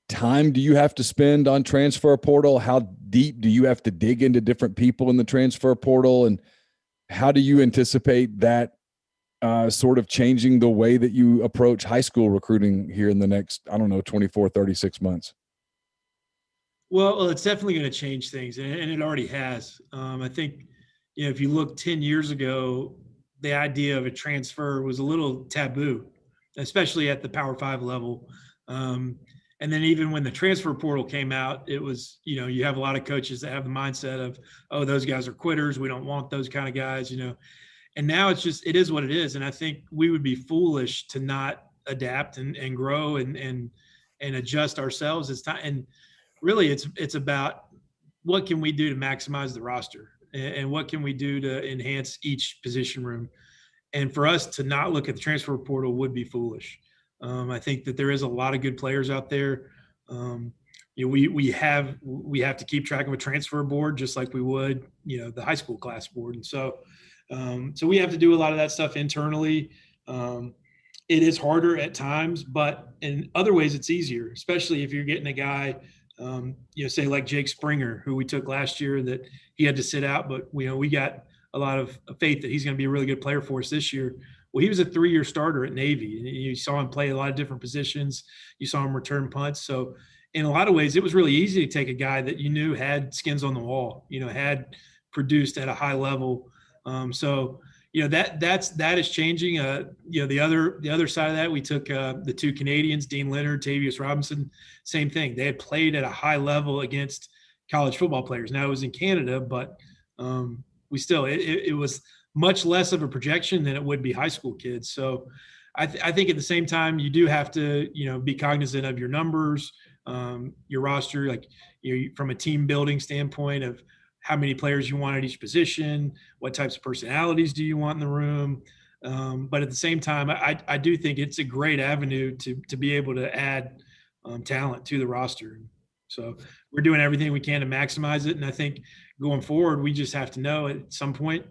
time do you have to spend on transfer portal? How deep do you have to dig into different people in the transfer portal? And how do you anticipate that sort of changing the way that you approach high school recruiting here in the next, 24, 36 months? Well, it's definitely going to change things, and it already has. I think, if you look 10 years ago, the idea of a transfer was a little taboo, especially at the Power 5 level. And then even when the transfer portal came out, it was, you have a lot of coaches that have the mindset of, oh, those guys are quitters. We don't want those kind of guys, And now it is what it is. And I think we would be foolish to not adapt and grow and adjust ourselves as time. And really it's about what can we do to maximize the roster and what can we do to enhance each position room. And for us to not look at the transfer portal would be foolish. I think that there is a lot of good players out there. We have to keep track of a transfer board just like we would, the high school class board. And so we have to do a lot of that stuff internally. It is harder at times, but in other ways it's easier, especially if you're getting a guy, say like Jake Springer, who we took last year that he had to sit out, but we got a lot of faith that he's going to be a really good player for us this year. Well, he was a 3-year starter at Navy, and you saw him play a lot of different positions. You saw him return punts. So in a lot of ways, it was really easy to take a guy that you knew had skins on the wall, had produced at a high level. That is changing. The other side of that, we took the 2 Canadians, Dean Leonard, Tavius Robinson, same thing. They had played at a high level against college football players. Now it was in Canada, but it was much less of a projection than it would be high school kids. So I think at the same time, you do have to, be cognizant of your numbers, your roster, like from a team building standpoint of how many players you want at each position, what types of personalities do you want in the room. But at the same time, I do think it's a great avenue to be able to add talent to the roster. So we're doing everything we can to maximize it. And I think going forward, we just have to know at some point,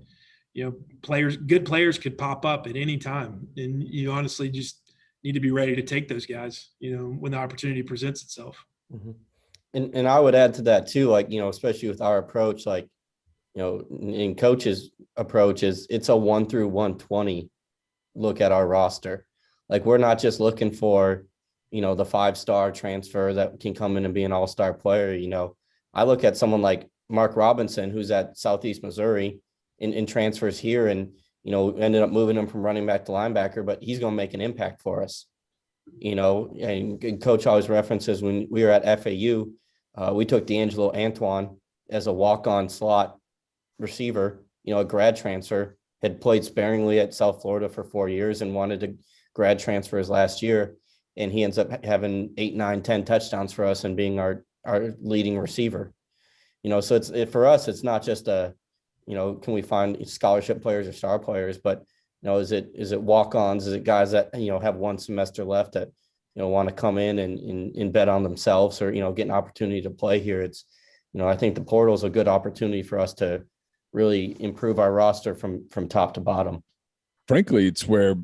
good players could pop up at any time. And you honestly just need to be ready to take those guys, when the opportunity presents itself. Mm-hmm. And I would add to that too, especially with our approach, in coach's approach it's a 1 through 120 look at our roster. Like we're not just looking for, the 5-star transfer that can come in and be an all-star player. I look at someone like Mark Robinson, who's at Southeast Missouri in transfers here, and, ended up moving him from running back to linebacker, but he's going to make an impact for us. And Coach always references when we were at FAU, we took D'Angelo Antoine as a walk-on slot receiver, a grad transfer, had played sparingly at South Florida for 4 years and wanted to grad transfer his last year. And he ends up having 8, 9, 10 touchdowns for us and being our leading receiver. So for us, it's not just can we find scholarship players or star players, but is it walk-ons? Is it guys that, have one semester left that, want to come in and bet on themselves or, get an opportunity to play here? It's, I think the portal is a good opportunity for us to really improve our roster from top to bottom. Frankly, it's where,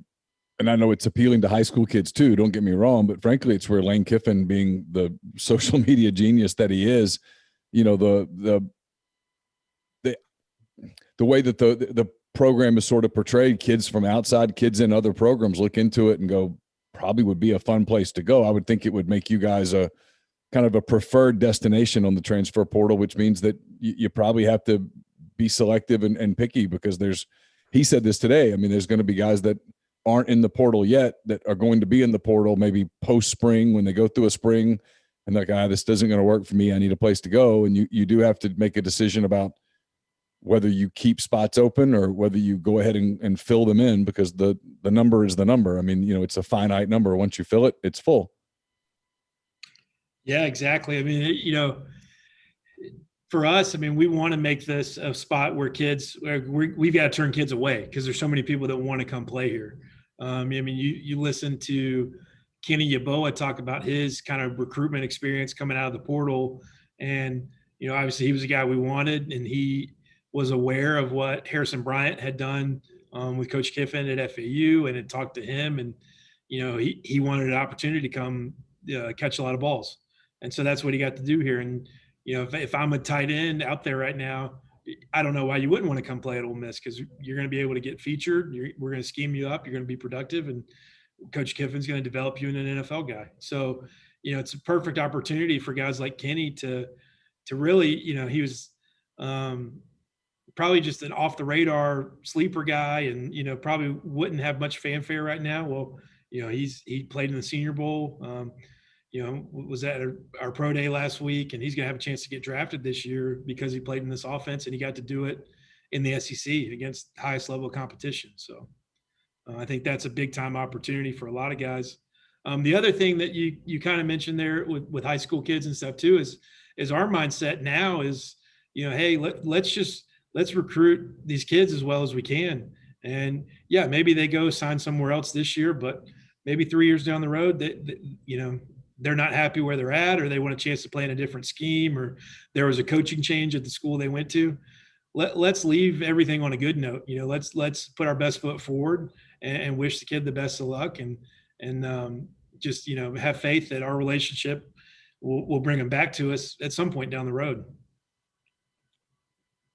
and I know it's appealing to high school kids too, don't get me wrong, but frankly, it's where Lane Kiffin, being the social media genius that he is, the way that the program is sort of portrayed, kids from outside, kids in other programs look into it and go, probably would be a fun place to go. I would think it would make you guys a kind of a preferred destination on the transfer portal, which means that you probably have to be selective and picky, because he said this today. I mean, there's going to be guys that aren't in the portal yet that are going to be in the portal maybe post spring, when they go through a spring and they're like, this isn't going to work for me. I need a place to go. And you do have to make a decision about whether you keep spots open or whether you go ahead and fill them in, because the number is the number. I mean, it's a finite number. Once you fill it, it's full. Yeah, exactly. I mean, for us, I mean, we want to make this a spot where we've got to turn kids away, because there's so many people that want to come play here. I mean, you listen to Kenny Yeboah talk about his kind of recruitment experience coming out of the portal. And, obviously he was a guy we wanted, and he was aware of what Harrison Bryant had done with Coach Kiffin at FAU, and had talked to him. And, he wanted an opportunity to come catch a lot of balls. And so that's what he got to do here. And, if I'm a tight end out there right now, I don't know why you wouldn't want to come play at Ole Miss, because you're going to be able to get featured. We're going to scheme you up. You're going to be productive, and Coach Kiffin's going to develop you into an NFL guy. So, it's a perfect opportunity for guys like Kenny to really, he was probably just an off the radar sleeper guy, and, probably wouldn't have much fanfare right now. Well, he played in the Senior Bowl. Was at our pro day last week, and he's going to have a chance to get drafted this year because he played in this offense, and he got to do it in the SEC against the highest level of competition. So I think that's a big time opportunity for a lot of guys. The other thing that you kind of mentioned there with high school kids and stuff too is our mindset now is, hey, let's recruit these kids as well as we can. And yeah, maybe they go sign somewhere else this year, but maybe 3 years down the road they're not happy where they're at, or they want a chance to play in a different scheme, or there was a coaching change at the school they went to. Let's leave everything on a good note. Let's put our best foot forward and wish the kid the best of luck, and just, have faith that our relationship will bring them back to us at some point down the road.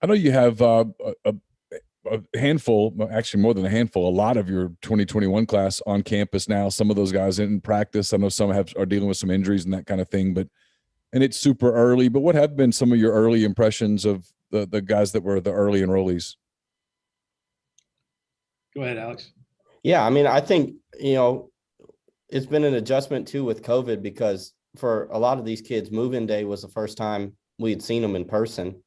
I know you have a handful, actually more than a handful, a lot of your 2021 class on campus now. Some of those guys in practice. I know some are dealing with some injuries and that kind of thing, and it's super early, but what have been some of your early impressions of the guys that were the early enrollees? Go ahead, Alex. Yeah. I mean, I think, it's been an adjustment too with COVID, because for a lot of these kids, move-in day was the first time we had seen them in person,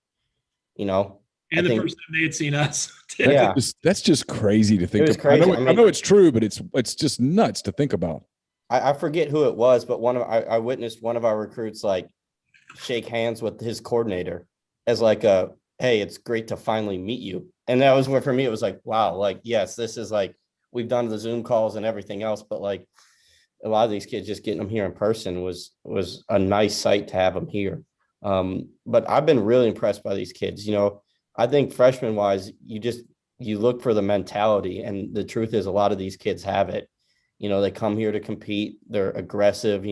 And the first time they had seen us. Yeah. That's just crazy to think of. Crazy. I know it's true, but it's just nuts to think about. I forget who it was, but I witnessed one of our recruits shake hands with his coordinator as hey, it's great to finally meet you. And that was where, for me, it was wow, yes, this is we've done the Zoom calls and everything else, but a lot of these kids, just getting them here in person was a nice sight to have them here. But I've been really impressed by these kids. I think freshman wise, you look for the mentality, and the truth is a lot of these kids have it. They come here to compete. They're aggressive.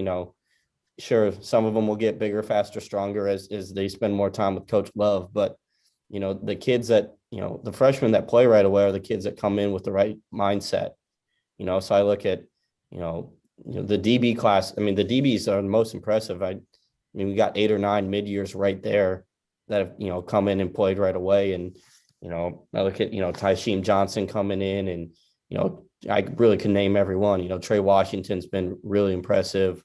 Sure, some of them will get bigger, faster, stronger as they spend more time with Coach Love. But, the kids that, the freshmen that play right away are the kids that come in with the right mindset. So I look at, the DB class, I mean, the DBs are the most impressive. I mean, we got 8 or 9 mid-years right there that have, come in and played right away. And, I look at, Tysheem Johnson coming in and, I really can name everyone. Trey Washington's been really impressive.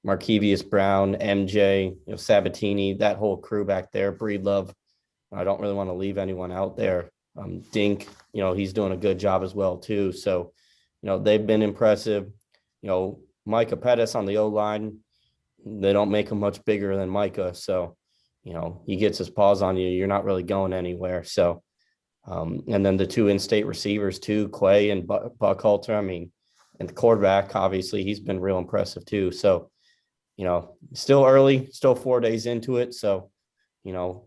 Markevius Brown, MJ, Sabatini, that whole crew back there, Breedlove. I don't really want to leave anyone out there. Dink, he's doing a good job as well too. So, they've been impressive. Micah Pettis on the O-line, they don't make him much bigger than Micah. So, he gets his paws on you, you're not really going anywhere. So, and then the 2 in-state receivers too, Quay and Buckhalter. I mean, and the quarterback, obviously, he's been real impressive too. So, still early, still 4 days into it. So,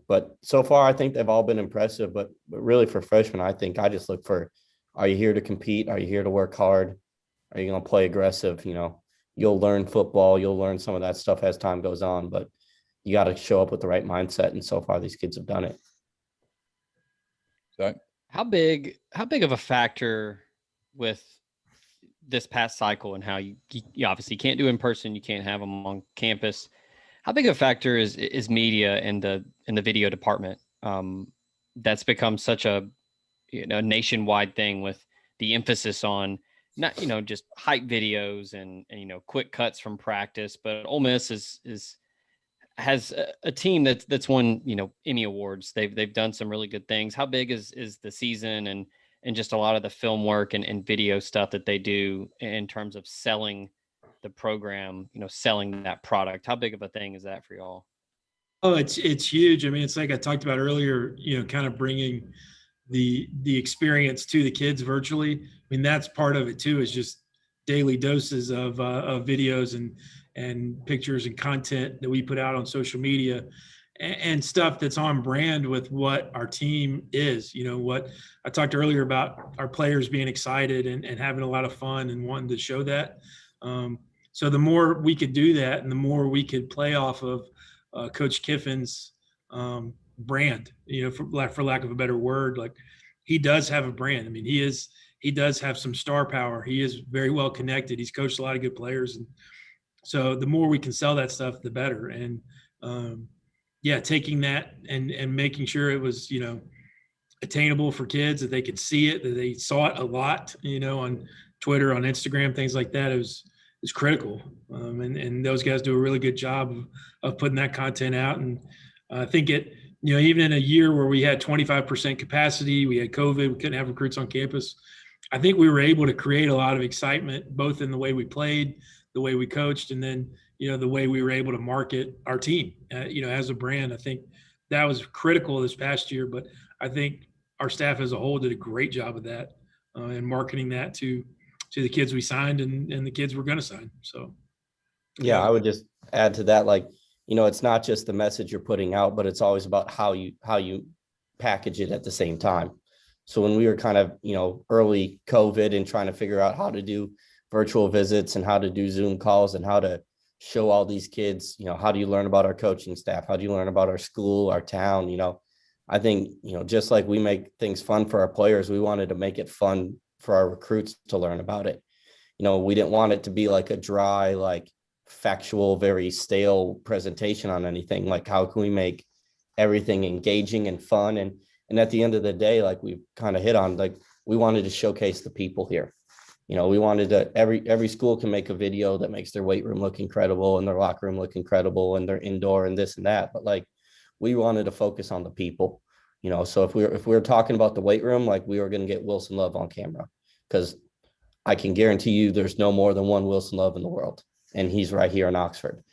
but so far I think they've all been impressive. But really for freshmen, I think I just look for, are you here to compete? Are you here to work hard? Are you going to play aggressive? You'll learn football. You'll learn some of that stuff as time goes on, but you got to show up with the right mindset. And so far these kids have done it. Zach? How big of a factor with this past cycle and how you obviously can't do in person, you can't have them on campus. How big a factor is media in the video department? That's become such a nationwide thing with the emphasis on not just hype videos and quick cuts from practice, but Ole Miss has a team that's won Emmy awards. They've done some really good things. How big is the season and just a lot of the film work and video stuff that they do in terms of selling the program, selling that product? How big of a thing is that for y'all? Oh, it's huge. I mean, it's like I talked about earlier, kind of bringing the experience to the kids virtually. I mean, that's part of it too, is just daily doses of videos and pictures and content that we put out on social media and stuff that's on brand with what our team is. What I talked earlier about, our players being excited and having a lot of fun and wanting to show that. So the more we could do that and the more we could play off of Coach Kiffin's brand, for lack of a better word, like he does have a brand. I mean, he does have some star power. He is very well connected. He's coached a lot of good players. And so the more we can sell that stuff, the better. And taking that and making sure it was, attainable for kids, that they could see it, that they saw it a lot, on Twitter, on Instagram, things like that. It was critical. And those guys do a really good job of putting that content out. And I think even in a year where we had 25% capacity, we had COVID, we couldn't have recruits on campus, I think we were able to create a lot of excitement, both in the way we played, the way we coached, and then, the way we were able to market our team, as a brand. I think that was critical this past year, but I think our staff as a whole did a great job of that and marketing that to the kids we signed and the kids we're going to sign. So. Yeah, I would just add to that, like, it's not just the message you're putting out, but it's always about how you package it at the same time. So when we were kind of, early COVID and trying to figure out how to do virtual visits and how to do Zoom calls and how to show all these kids, how do you learn about our coaching staff? How do you learn about our school, our town? I think, just like we make things fun for our players, we wanted to make it fun for our recruits to learn about it. We didn't want it to be like a dry, like factual, very stale presentation on anything. Like, how can we make everything engaging and fun? And at the end of the day, like we've kind of hit on, like, we wanted to showcase the people here. We wanted to, every school can make a video that makes their weight room look incredible and their locker room look incredible and their indoor and this and that. But like, we wanted to focus on the people, so if we were talking about the weight room, like, we were going to get Wilson Love on camera, because I can guarantee you there's no more than one Wilson Love in the world. And he's right here in Oxford.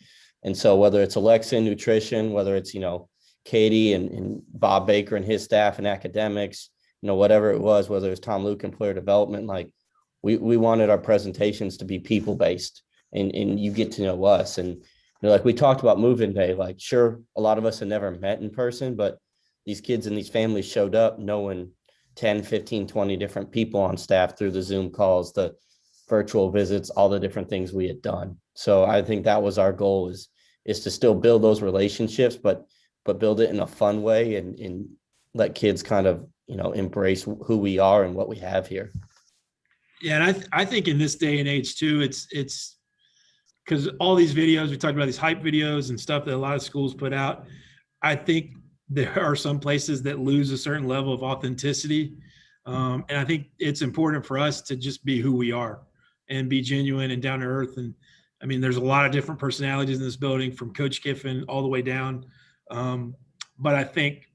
And so whether it's Alexa in nutrition, whether it's, Katie and Bob Baker and his staff and academics, whatever it was, whether it's Tom Luke and player development, like we wanted our presentations to be people-based and you get to know us. And, like we talked about moving day, like, sure, a lot of us had never met in person, but these kids and these families showed up knowing 10, 15, 20 different people on staff through the Zoom calls, the virtual visits, all the different things we had done. So I think that was our goal, is to still build those relationships, but build it in a fun way and let kids kind of, embrace who we are and what we have here. Yeah, and I think in this day and age too, it's because all these videos we talked about, these hype videos and stuff that a lot of schools put out. I think there are some places that lose a certain level of authenticity, and I think it's important for us to just be who we are and be genuine and down to earth. And I mean, there's a lot of different personalities in this building, from Coach Kiffin all the way down. But I think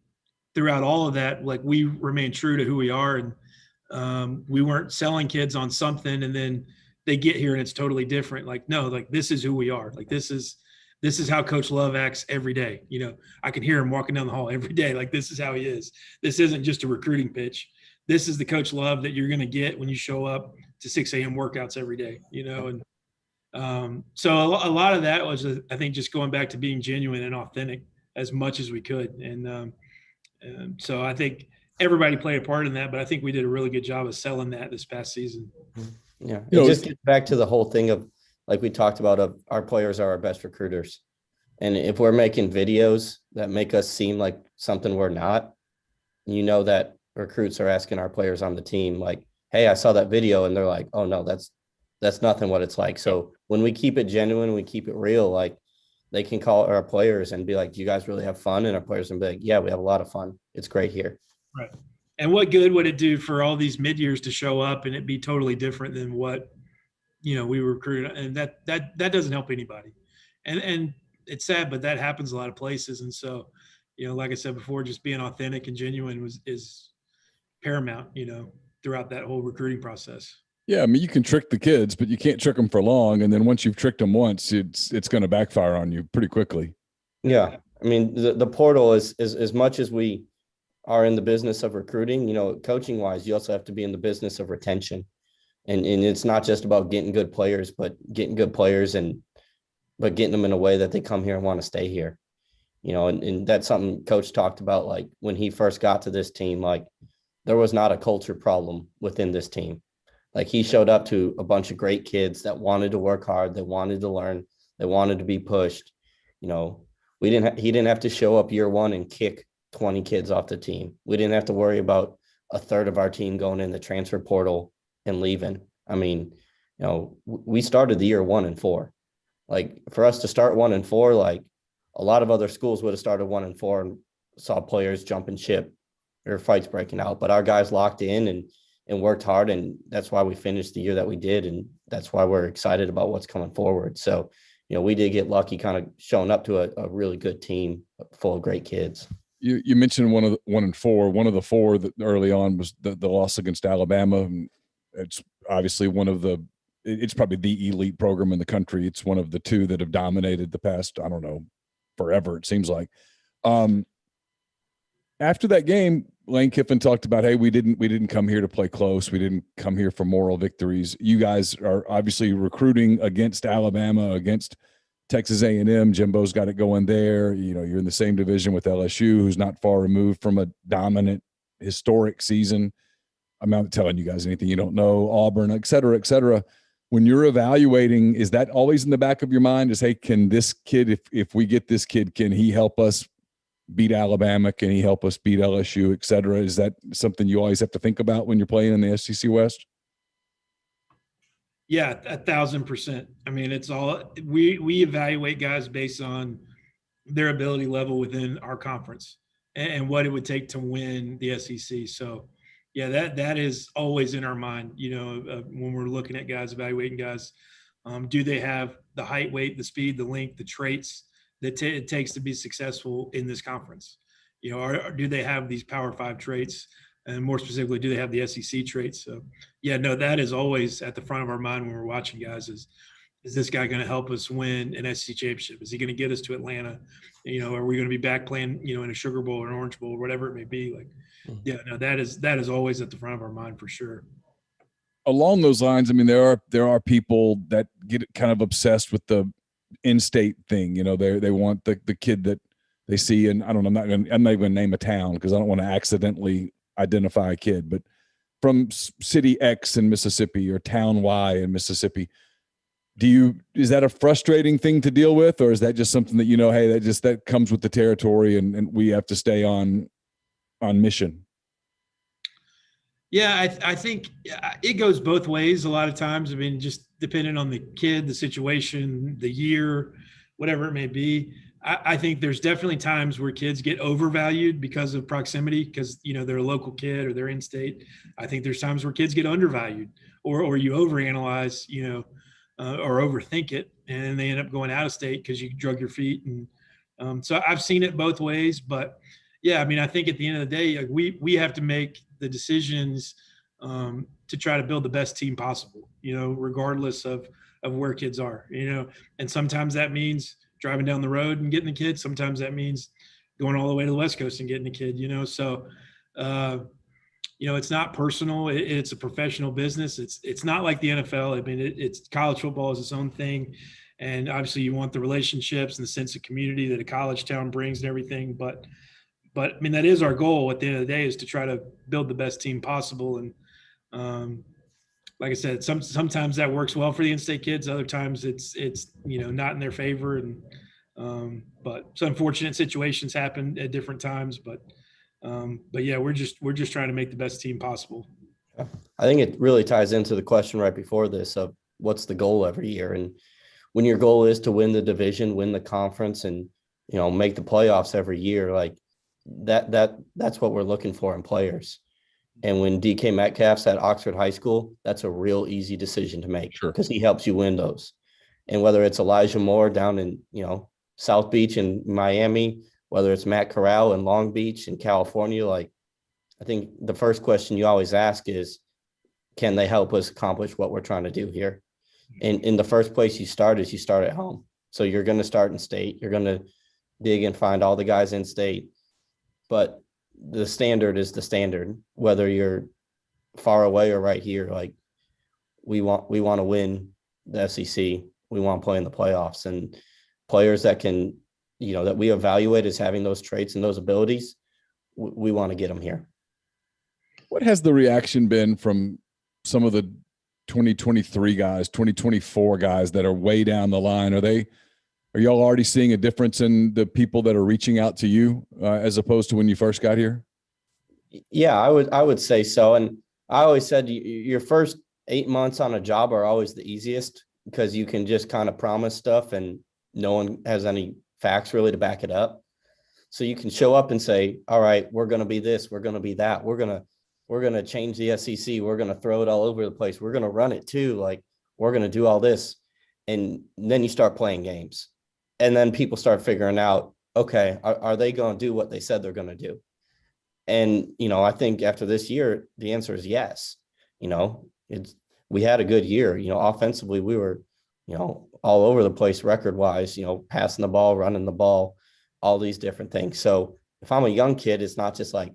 throughout all of that, like, we remain true to who we are, and we weren't selling kids on something and then they get here and it's totally different. Like, no, like, this is who we are. Like, this is how Coach Love acts every day. You know, I can hear him walking down the hall every day. Like, this is how he is. This isn't just a recruiting pitch. This is the Coach Love that you're going to get when you show up to 6 a.m. workouts every day, you know? And so a lot of that was, I think, just going back to being genuine and authentic as much as we could. And so I think everybody played a part in that, but I think we did a really good job of selling that this past season. Yeah. It just gets back to the whole thing of, like we talked about, of our players are our best recruiters. And if we're making videos that make us seem like something we're not, you know that recruits are asking our players on the team, like, hey, I saw that video, and they're like, oh no, that's nothing what it's like. So when we keep it genuine, we keep it real, like, they can call our players and be like, do you guys really have fun? And our players can be like, yeah, we have a lot of fun. It's great here. Right. And what good would it do for all these mid-years to show up and it be totally different than what, you know, we were recruited? And that doesn't help anybody. And it's sad, but that happens a lot of places. And so, you know, like I said before, just being authentic and genuine is paramount, you know, throughout that whole recruiting process. Yeah, I mean, you can trick the kids, but you can't trick them for long. And then once you've tricked them once, it's going to backfire on you pretty quickly. Yeah. I mean, the portal is as much as we are in the business of recruiting, you know, coaching wise, you also have to be in the business of retention. And it's not just about getting good players, but getting good players but getting them in a way that they come here and want to stay here. You know, and that's something Coach talked about, like, when he first got to this team, like, there was not a culture problem within this team. Like, he showed up to a bunch of great kids that wanted to work hard, they wanted to learn, they wanted to be pushed. You know, he didn't have to show up year one and kick 20 kids off the team. We didn't have to worry about a third of our team going in the transfer portal and leaving. I mean, you know, we started the year 1-4. Like, for us to start 1-4, like, a lot of other schools would have started 1-4 and saw players jumping ship or fights breaking out. But our guys locked in and worked hard, and that's why we finished the year that we did, and that's why we're excited about what's coming forward. So, you know, we did get lucky kind of showing up to a really good team full of great kids. You mentioned 1-4. One of the four that early on was the loss against Alabama. And it's obviously it's probably the elite program in the country. It's one of the two that have dominated the past, I don't know, forever, it seems like. After that game, Lane Kiffin talked about, hey, we didn't come here to play close. We didn't come here for moral victories. You guys are obviously recruiting against Alabama, against Texas A&M. Jimbo's got it going there. You know, you're in the same division with LSU, who's not far removed from a dominant, historic season. I'm not telling you guys anything you don't know. Auburn, et cetera, et cetera. When you're evaluating, is that always in the back of your mind? Is, hey, can this kid, if we get this kid, can he help us beat Alabama? Can he help us beat LSU, et cetera? Is that something you always have to think about when you're playing in the SEC West? Yeah, 1,000%. I mean, it's all we evaluate guys based on their ability level within our conference and what it would take to win the SEC. So, yeah, that is always in our mind. You know, when we're looking at guys, evaluating guys, do they have the height, weight, the speed, the length, the traits that it takes to be successful in this conference? You know, or do they have these Power 5 traits? And more specifically, do they have the SEC traits? So, yeah, no, that is always at the front of our mind when we're watching guys. Is this guy going to help us win an SEC championship? Is he going to get us to Atlanta? You know, are we going to be back playing, you know, in a Sugar Bowl or an Orange Bowl or whatever it may be? Like, yeah, no, that is always at the front of our mind for sure. Along those lines, I mean, there are people that get kind of obsessed with the in-state thing. You know, they want the kid that they see, and I don't know, I'm not even going to name a town because I don't want to accidentally identify a kid, but from city X in Mississippi or town Y in Mississippi. Is that a frustrating thing to deal with, or is that just something that, you know, hey, that comes with the territory and we have to stay on mission? Yeah, I think it goes both ways a lot of times. I mean, just depending on the kid, the situation, the year, whatever it may be. I think there's definitely times where kids get overvalued because of proximity, because they're a local kid or they're in state. I think there's times where kids get undervalued, or you overanalyze, or overthink it, and they end up going out of state because you drug your feet. And so I've seen it both ways, but yeah, I mean, I think at the end of the day, like we have to make the decisions to try to build the best team possible, regardless of where kids are, and sometimes that means driving down the road and getting the kid. Sometimes that means going all the way to the West Coast and getting the kid, so, it's not personal. It's a professional business. It's not like the NFL. I mean, it's college football is its own thing. And obviously you want the relationships and the sense of community that a college town brings and everything. But I mean, that is our goal at the end of the day, is to try to build the best team possible. And like I said, sometimes that works well for the in-state kids. Other times it's not in their favor. And but some unfortunate situations happen at different times. But yeah, we're just trying to make the best team possible. I think it really ties into the question right before this of what's the goal every year. And when your goal is to win the division, win the conference, and make the playoffs every year, like that's what we're looking for in players. And when DK Metcalf's at Oxford High School, that's a real easy decision to make, because he helps you win those. And whether it's Elijah Moore down in South Beach in Miami, whether it's Matt Corral in Long Beach in California, like I think the first question you always ask is, can they help us accomplish what we're trying to do here? And in the first place you start at home. So you're going to start in state. You're going to dig and find all the guys in state. But the standard is the standard, whether you're far away or right here. Like we want to win the SEC. We want to play in the playoffs, and players that can, that we evaluate as having those traits and those abilities, we want to get them here. What has the reaction been from some of the 2023 guys, 2024 guys that are way down the line? Are y'all already seeing a difference in the people that are reaching out to you as opposed to when you first got here? Yeah, I would say so. And I always said your first 8 months on a job are always the easiest, because you can just kind of promise stuff and no one has any facts really to back it up. So you can show up and say, all right, we're going to be this, we're going to be that. We're going to change the SEC. We're going to throw it all over the place. We're going to run it too. Like, we're going to do all this. And then you start playing games. And then people start figuring out, okay, are they going to do what they said they're going to do? And, I think after this year, the answer is yes. We had a good year. Offensively, we were, all over the place record wise, passing the ball, running the ball, all these different things. So if I'm a young kid, it's not just like,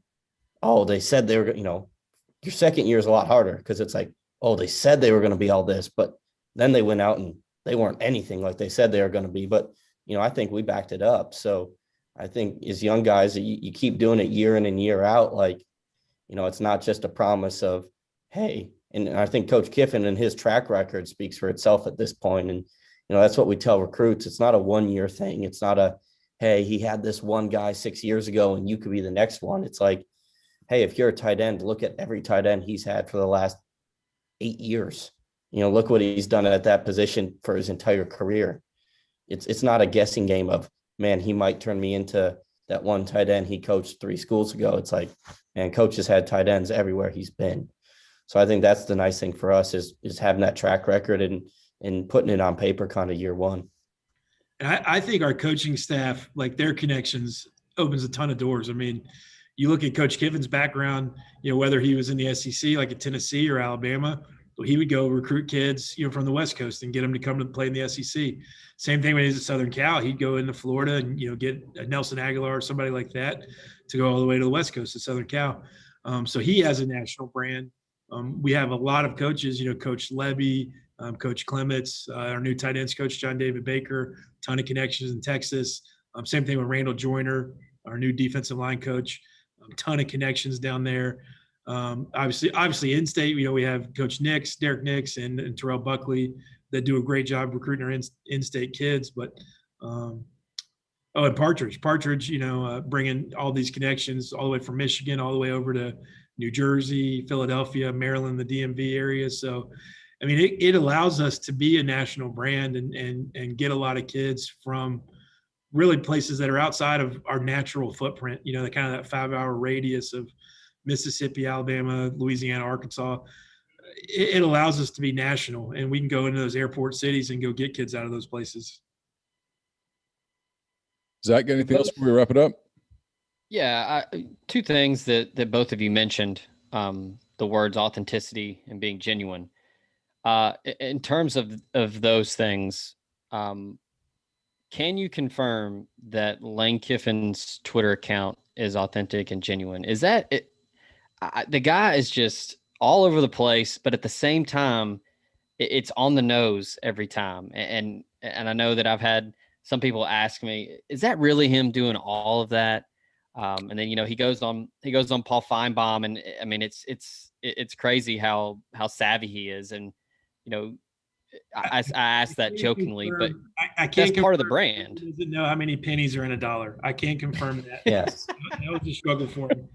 oh, they said they were, your second year is a lot harder, because it's like, oh, they said they were going to be all this, but then they went out and they weren't anything like they said they were going to be. But, I think we backed it up. So I think as young guys, you keep doing it year in and year out. Like, it's not just a promise of, hey, and I think Coach Kiffin and his track record speaks for itself at this point. And, that's what we tell recruits. It's not a 1 year thing. It's not a, hey, he had this one guy 6 years ago and you could be the next one. It's like, hey, if you're a tight end, look at every tight end he's had for the last 8 years. Look what he's done at that position for his entire career. It's not a guessing game of, man, he might turn me into that one tight end he coached 3 schools ago. It's like, man, coach has had tight ends everywhere he's been. So I think that's the nice thing for us is having that track record and putting it on paper kind of year one. And I think our coaching staff, like their connections, opens a ton of doors. I mean, you look at Coach Kiffin's background, whether he was in the SEC, like at Tennessee or Alabama, he would go recruit kids, from the West Coast and get them to come to play in the SEC. Same thing when he was at Southern Cal. He'd go into Florida and, get a Nelson Aguilar or somebody like that to go all the way to the West Coast at Southern Cal. So he has a national brand. We have a lot of coaches, Coach Levy, Coach Clements, our new tight ends coach, John David Baker, ton of connections in Texas. Same thing with Randall Joyner, our new defensive line coach, ton of connections down there. Obviously in-state, we have Coach Derek Nix and Terrell Buckley that do a great job recruiting our in-state kids. But and Partridge, bringing all these connections all the way from Michigan, all the way over to New Jersey, Philadelphia, Maryland, the DMV area. So, I mean, it allows us to be a national brand and get a lot of kids from really places that are outside of our natural footprint, you know, the kind of that 5-hour radius of Mississippi, Alabama, Louisiana, Arkansas. It allows us to be national, and we can go into those airport cities and go get kids out of those places. Zach, got anything else before we wrap it up? Yeah, two things that both of you mentioned, the words authenticity and being genuine. In terms of those things, can you confirm that Lane Kiffin's Twitter account is authentic and genuine? Is that it? The guy is just all over the place, but at the same time, it's on the nose every time. And I know that I've had some people ask me, is that really him doing all of that? And then, you know, he goes on Paul Feinbaum, and I mean, it's crazy how savvy he is. And, you know, I asked that jokingly, but I can't that's part of the brand. He doesn't know how many pennies are in $1. I can't confirm that. Yes. That was a struggle for him.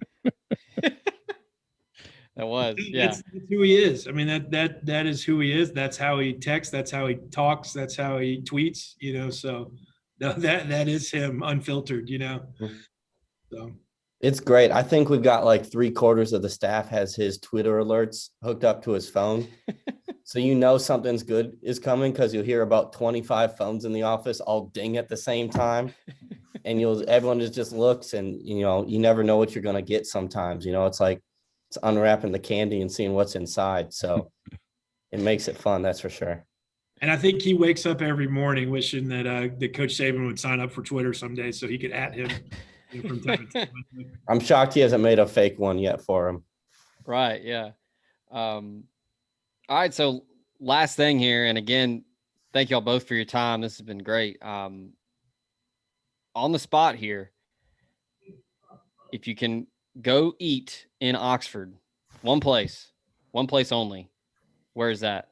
That was, yeah. That's who he is. I mean, that is who he is. That's how he texts. That's how he talks. That's how he tweets, you know, so that is him unfiltered, you know. So it's great. I think we've got like 3/4 of the staff has his Twitter alerts hooked up to his phone. So you know something's good is coming because you'll hear about 25 phones in the office all ding at the same time. And everyone just looks, and, you know, you never know what you're going to get sometimes. You know, it's like it's unwrapping the candy and seeing what's inside. So it makes it fun, that's for sure. And I think he wakes up every morning wishing that Coach Saban would sign up for Twitter someday so he could at him. From time to time. I'm shocked he hasn't made a fake one yet for him. Right. Yeah. All right. So last thing here, and again, thank y'all both for your time. This has been great. On the spot here, if you can go eat in Oxford, one place only, where is that?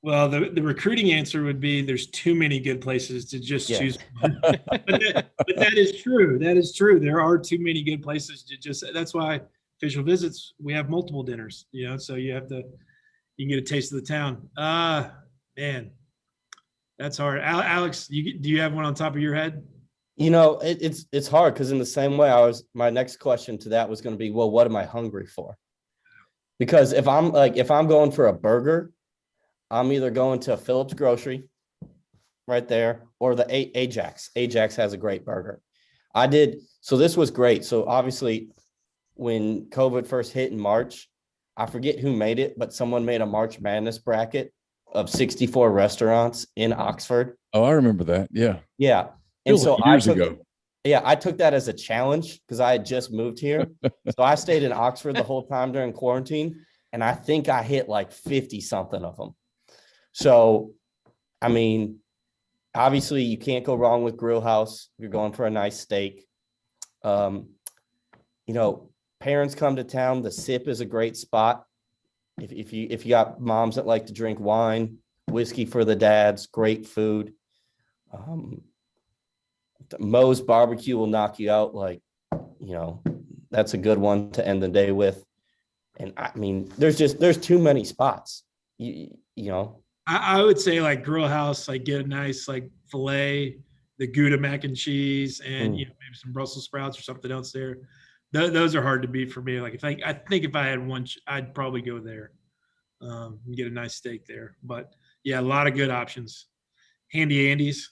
Well, the recruiting answer would be there's too many good places to just choose one. but that is true. That is true. There are too many good places to just. That's why official visits, we have multiple dinners. You know, so you can get a taste of the town. Man, that's hard. Alex, do you have one on top of your head? You know, it's hard because in the same way, my next question to that was going to be, well, what am I hungry for? Because if I'm going for a burger, I'm either going to Phillips Grocery right there or the Ajax. Ajax has a great burger. So this was great. So obviously when COVID first hit in March, I forget who made it, but someone made a March Madness bracket of 64 restaurants in Oxford. Oh, I remember that. Yeah. Yeah. And so years ago. Yeah, I took that as a challenge because I had just moved here. So I stayed in Oxford the whole time during quarantine, and I think I hit like 50 something of them. So, I mean, obviously you can't go wrong with Grill House. You're going for a nice steak. You know, parents come to town. The Sip is a great spot. If you got moms that like to drink wine, whiskey for the dads, great food. Moe's Barbecue will knock you out. Like, you know, that's a good one to end the day with. And I mean, there's too many spots. You know. I would say like Grill House, like get a nice like filet, the Gouda mac and cheese, and you know, maybe some Brussels sprouts or something else there. Those are hard to beat for me. Like I think if I had one, I'd probably go there and get a nice steak there. But yeah, a lot of good options. Handy Andy's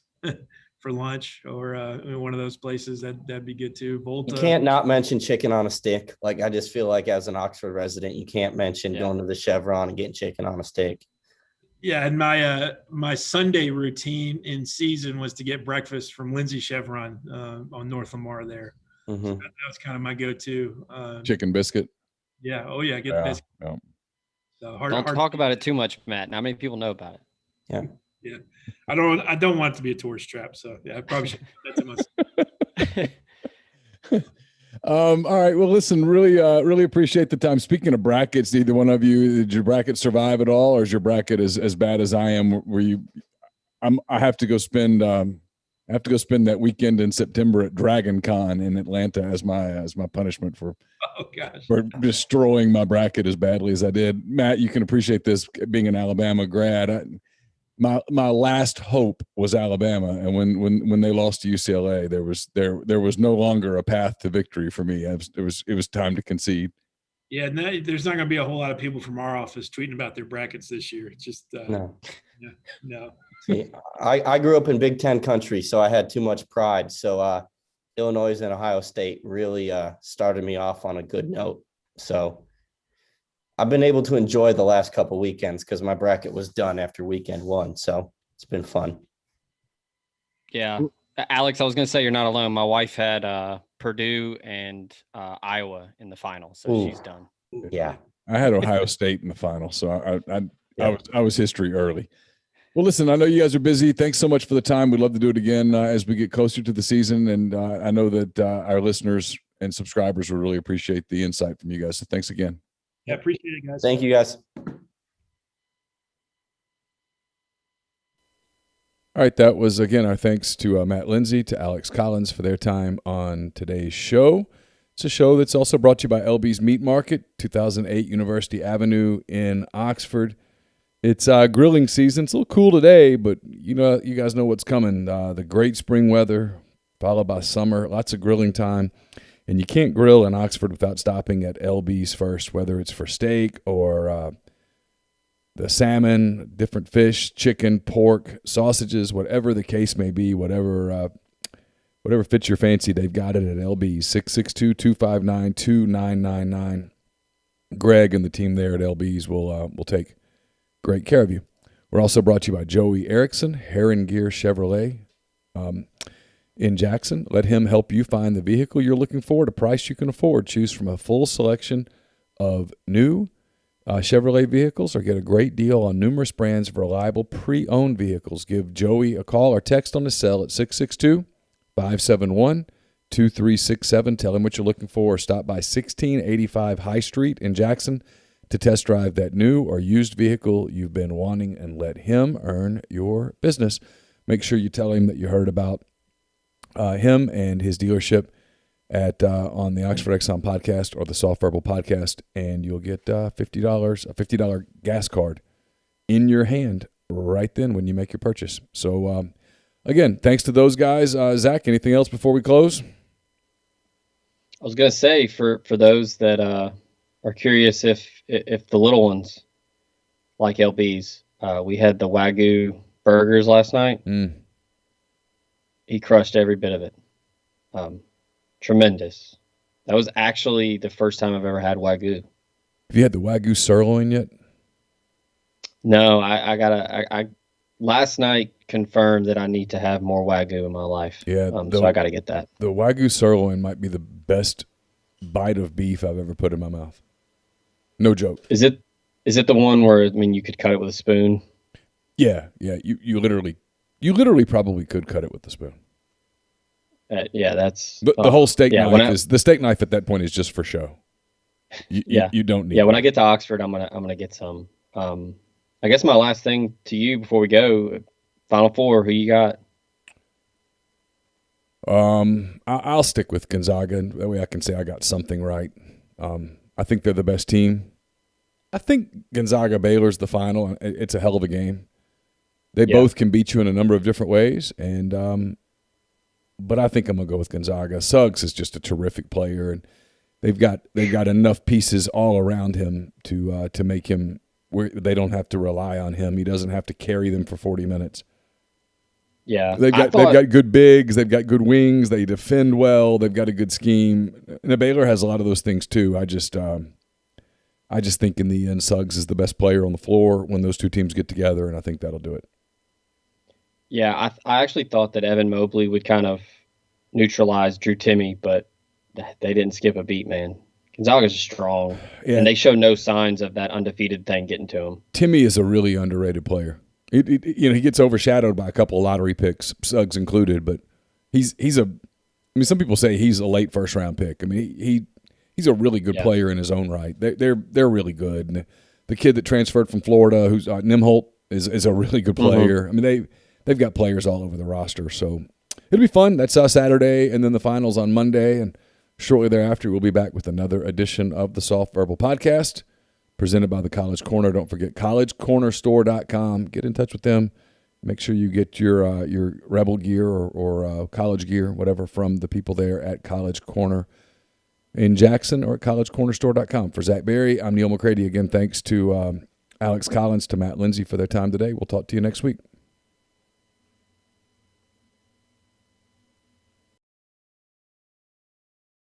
for lunch, or one of those places that'd be good too. Volta. You can't not mention chicken on a stick. Like I just feel like as an Oxford resident, you can't mention going to the Chevron and getting chicken on a stick. Yeah, and my Sunday routine in season was to get breakfast from Lindsey Chevron on North Lamar there. Mm-hmm. So that was kind of my go-to. Chicken biscuit. Yeah. Oh yeah, get the biscuit. Yeah. So don't talk about it too much, Matt. Not many people know about it. Yeah. Yeah. I don't want it to be a tourist trap. So yeah, I probably should keep that to myself. All right. Well, listen, really appreciate the time. Speaking of brackets, either one of you, did your bracket survive at all, or is your bracket as bad as I am? I have to go spend I have to go spend that weekend in September at Dragon Con in Atlanta as my punishment for destroying my bracket as badly as I did. Matt, you can appreciate this being an Alabama grad. My last hope was Alabama, and when they lost to UCLA, there was no longer a path to victory for me. It was time to concede. Yeah, there's not going to be a whole lot of people from our office tweeting about their brackets this year. It's just no. See, I grew up in Big Ten country, so I had too much pride. So Illinois and Ohio State really started me off on a good note. So I've been able to enjoy the last couple weekends because my bracket was done after weekend 1. So it's been fun. Yeah. Alex, I was going to say you're not alone. My wife had Purdue and Iowa in the final, so she's done. Yeah. I had Ohio State in the final, so I was history early. Well, listen, I know you guys are busy. Thanks so much for the time. We'd love to do it again as we get closer to the season, and I know that our listeners and subscribers will really appreciate the insight from you guys. So thanks again. Yeah, appreciate it, guys. Thank you, guys. All right, that was, again, our thanks to Matt Lindsey, to Alex Collins for their time on today's show. It's a show that's also brought to you by LB's Meat Market, 2008 University Avenue in Oxford. It's grilling season. It's a little cool today, but you guys know what's coming. The great spring weather followed by summer, lots of grilling time. And you can't grill in Oxford without stopping at LB's first, whether it's for steak or the salmon, different fish, chicken, pork, sausages, whatever the case may be, whatever fits your fancy, they've got it at LB's, 662-259-2999. Greg and the team there at LB's will take great care of you. We're also brought to you by Joey Erickson, Heron Gear Chevrolet in Jackson. Let him help you find the vehicle you're looking for at a price you can afford. Choose from a full selection of new Chevrolet vehicles or get a great deal on numerous brands of reliable pre-owned vehicles. Give Joey a call or text on his cell at 662-571-2367. Tell him what you're looking for or stop by 1685 High Street in Jackson to test drive that new or used vehicle you've been wanting and let him earn your business. Make sure you tell him that you heard about him and his dealership on the Oxford Exxon podcast or the Soft Verbal podcast, and you'll get a $50 gas card in your hand right then when you make your purchase. So, again, thanks to those guys. Zach, anything else before we close? I was going to say for those that are curious if the little ones like LB's, we had the Wagyu burgers last night. He crushed every bit of it. Tremendous. That was actually the first time I've ever had Wagyu. Have you had the Wagyu sirloin yet? No, I last night confirmed that I need to have more Wagyu in my life. Yeah. So I got to get that. The Wagyu sirloin might be the best bite of beef I've ever put in my mouth. No joke. Is it the one where, you could cut it with a spoon? Yeah. You literally probably could cut it with the spoon. Yeah, that's the whole steak knife the steak knife at that point is just for show. You don't need. Yeah, when I get to Oxford, I'm gonna get some. I guess my last thing to you before we go, Final Four, who you got? I'll stick with Gonzaga. That way I can say I got something right. I think they're the best team. I think Gonzaga Baylor's the final. It's a hell of a game. They both can beat you in a number of different ways, and but I think I'm gonna go with Gonzaga. Suggs is just a terrific player, and they've got enough pieces all around him to make him where they don't have to rely on him. He doesn't have to carry them for 40 minutes. Yeah, they've got good bigs, they've got good wings, they defend well, they've got a good scheme. And the Baylor has a lot of those things too. I just think in the end, Suggs is the best player on the floor when those two teams get together, and I think that'll do it. Yeah, I actually thought that Evan Mobley would kind of neutralize Drew Timme, but they didn't skip a beat, man. Gonzaga's strong, and they show no signs of that undefeated thing getting to him. Timme is a really underrated player. He gets overshadowed by a couple of lottery picks, Suggs included, but he's some people say he's a late first-round pick. He's a really good player in his own right. They're really good. And the kid that transferred from Florida, who's Nimholt, is a really good player. They've got players all over the roster. So it'll be fun. That's Saturday, and then the finals on Monday. And shortly thereafter, we'll be back with another edition of the Soft Verbal Podcast presented by the College Corner. Don't forget collegecornerstore.com. Get in touch with them. Make sure you get your Rebel gear or college gear, whatever, from the people there at College Corner in Jackson or at collegecornerstore.com. For Zach Berry, I'm Neal McCready. Again, thanks to Alex Collins, to Matt Lindsey for their time today. We'll talk to you next week.